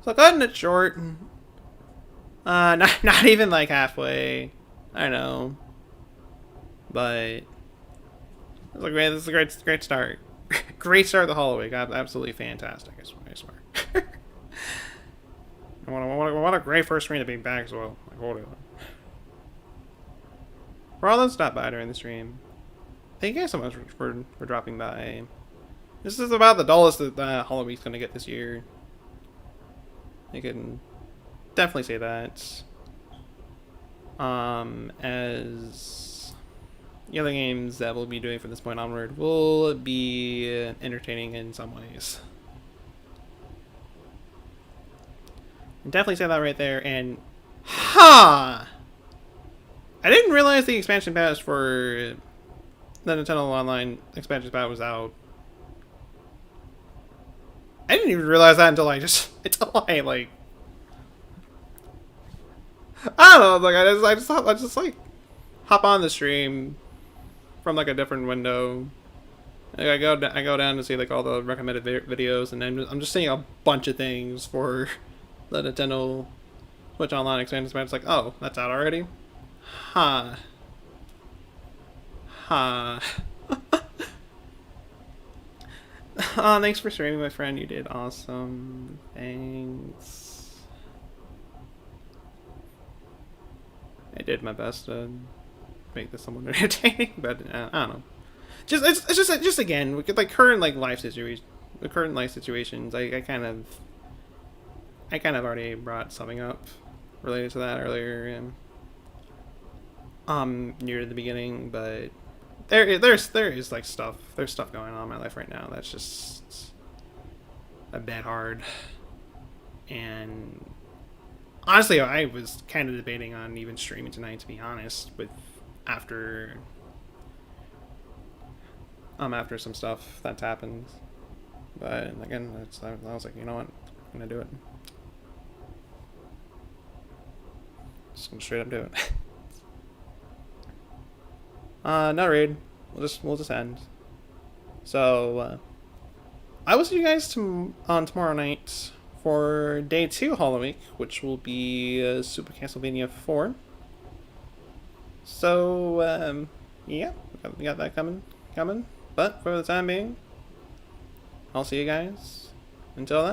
So cutting it short, not even like halfway. I know, but this is a great start. Great start of the Halloweek. Absolutely fantastic. I swear. What a great first screen to be back as well. Like, hold it. For all those stopped by during the stream, thank you guys so much for dropping by. This is about the dullest that Halloween's gonna get this year. I can definitely say that. As the other games that we'll be doing from this point onward will be entertaining in some ways. Definitely say that right there. And I didn't realize the expansion pass for the Nintendo Online expansion pass was out. I didn't even realize that until I like, I don't know, like I just like hop on the stream from like a different window. Like, I go down to see like all the recommended videos, and then I'm just seeing a bunch of things for the Nintendo Switch Online expansion pack. It's like, oh, that's out already? Huh. Thanks for streaming, my friend. You did awesome. Thanks. I did my best to make this somewhat entertaining, but I don't know. It's just again, with like current like life situations. The current life situations, I kind of already brought something up related to that earlier, near the beginning, but there is like stuff. There's stuff going on in my life right now that's just a bit hard, and honestly, I was kind of debating on even streaming tonight, to be honest, with after some stuff that's happened. But again, I was like, you know what, I'm gonna do it. Just gonna straight up do it. No raid. We'll just end. So I will see you guys on tomorrow night for day 2 Halloweek, which will be Super Castlevania 4. So yeah, we got that coming. But for the time being, I'll see you guys until then.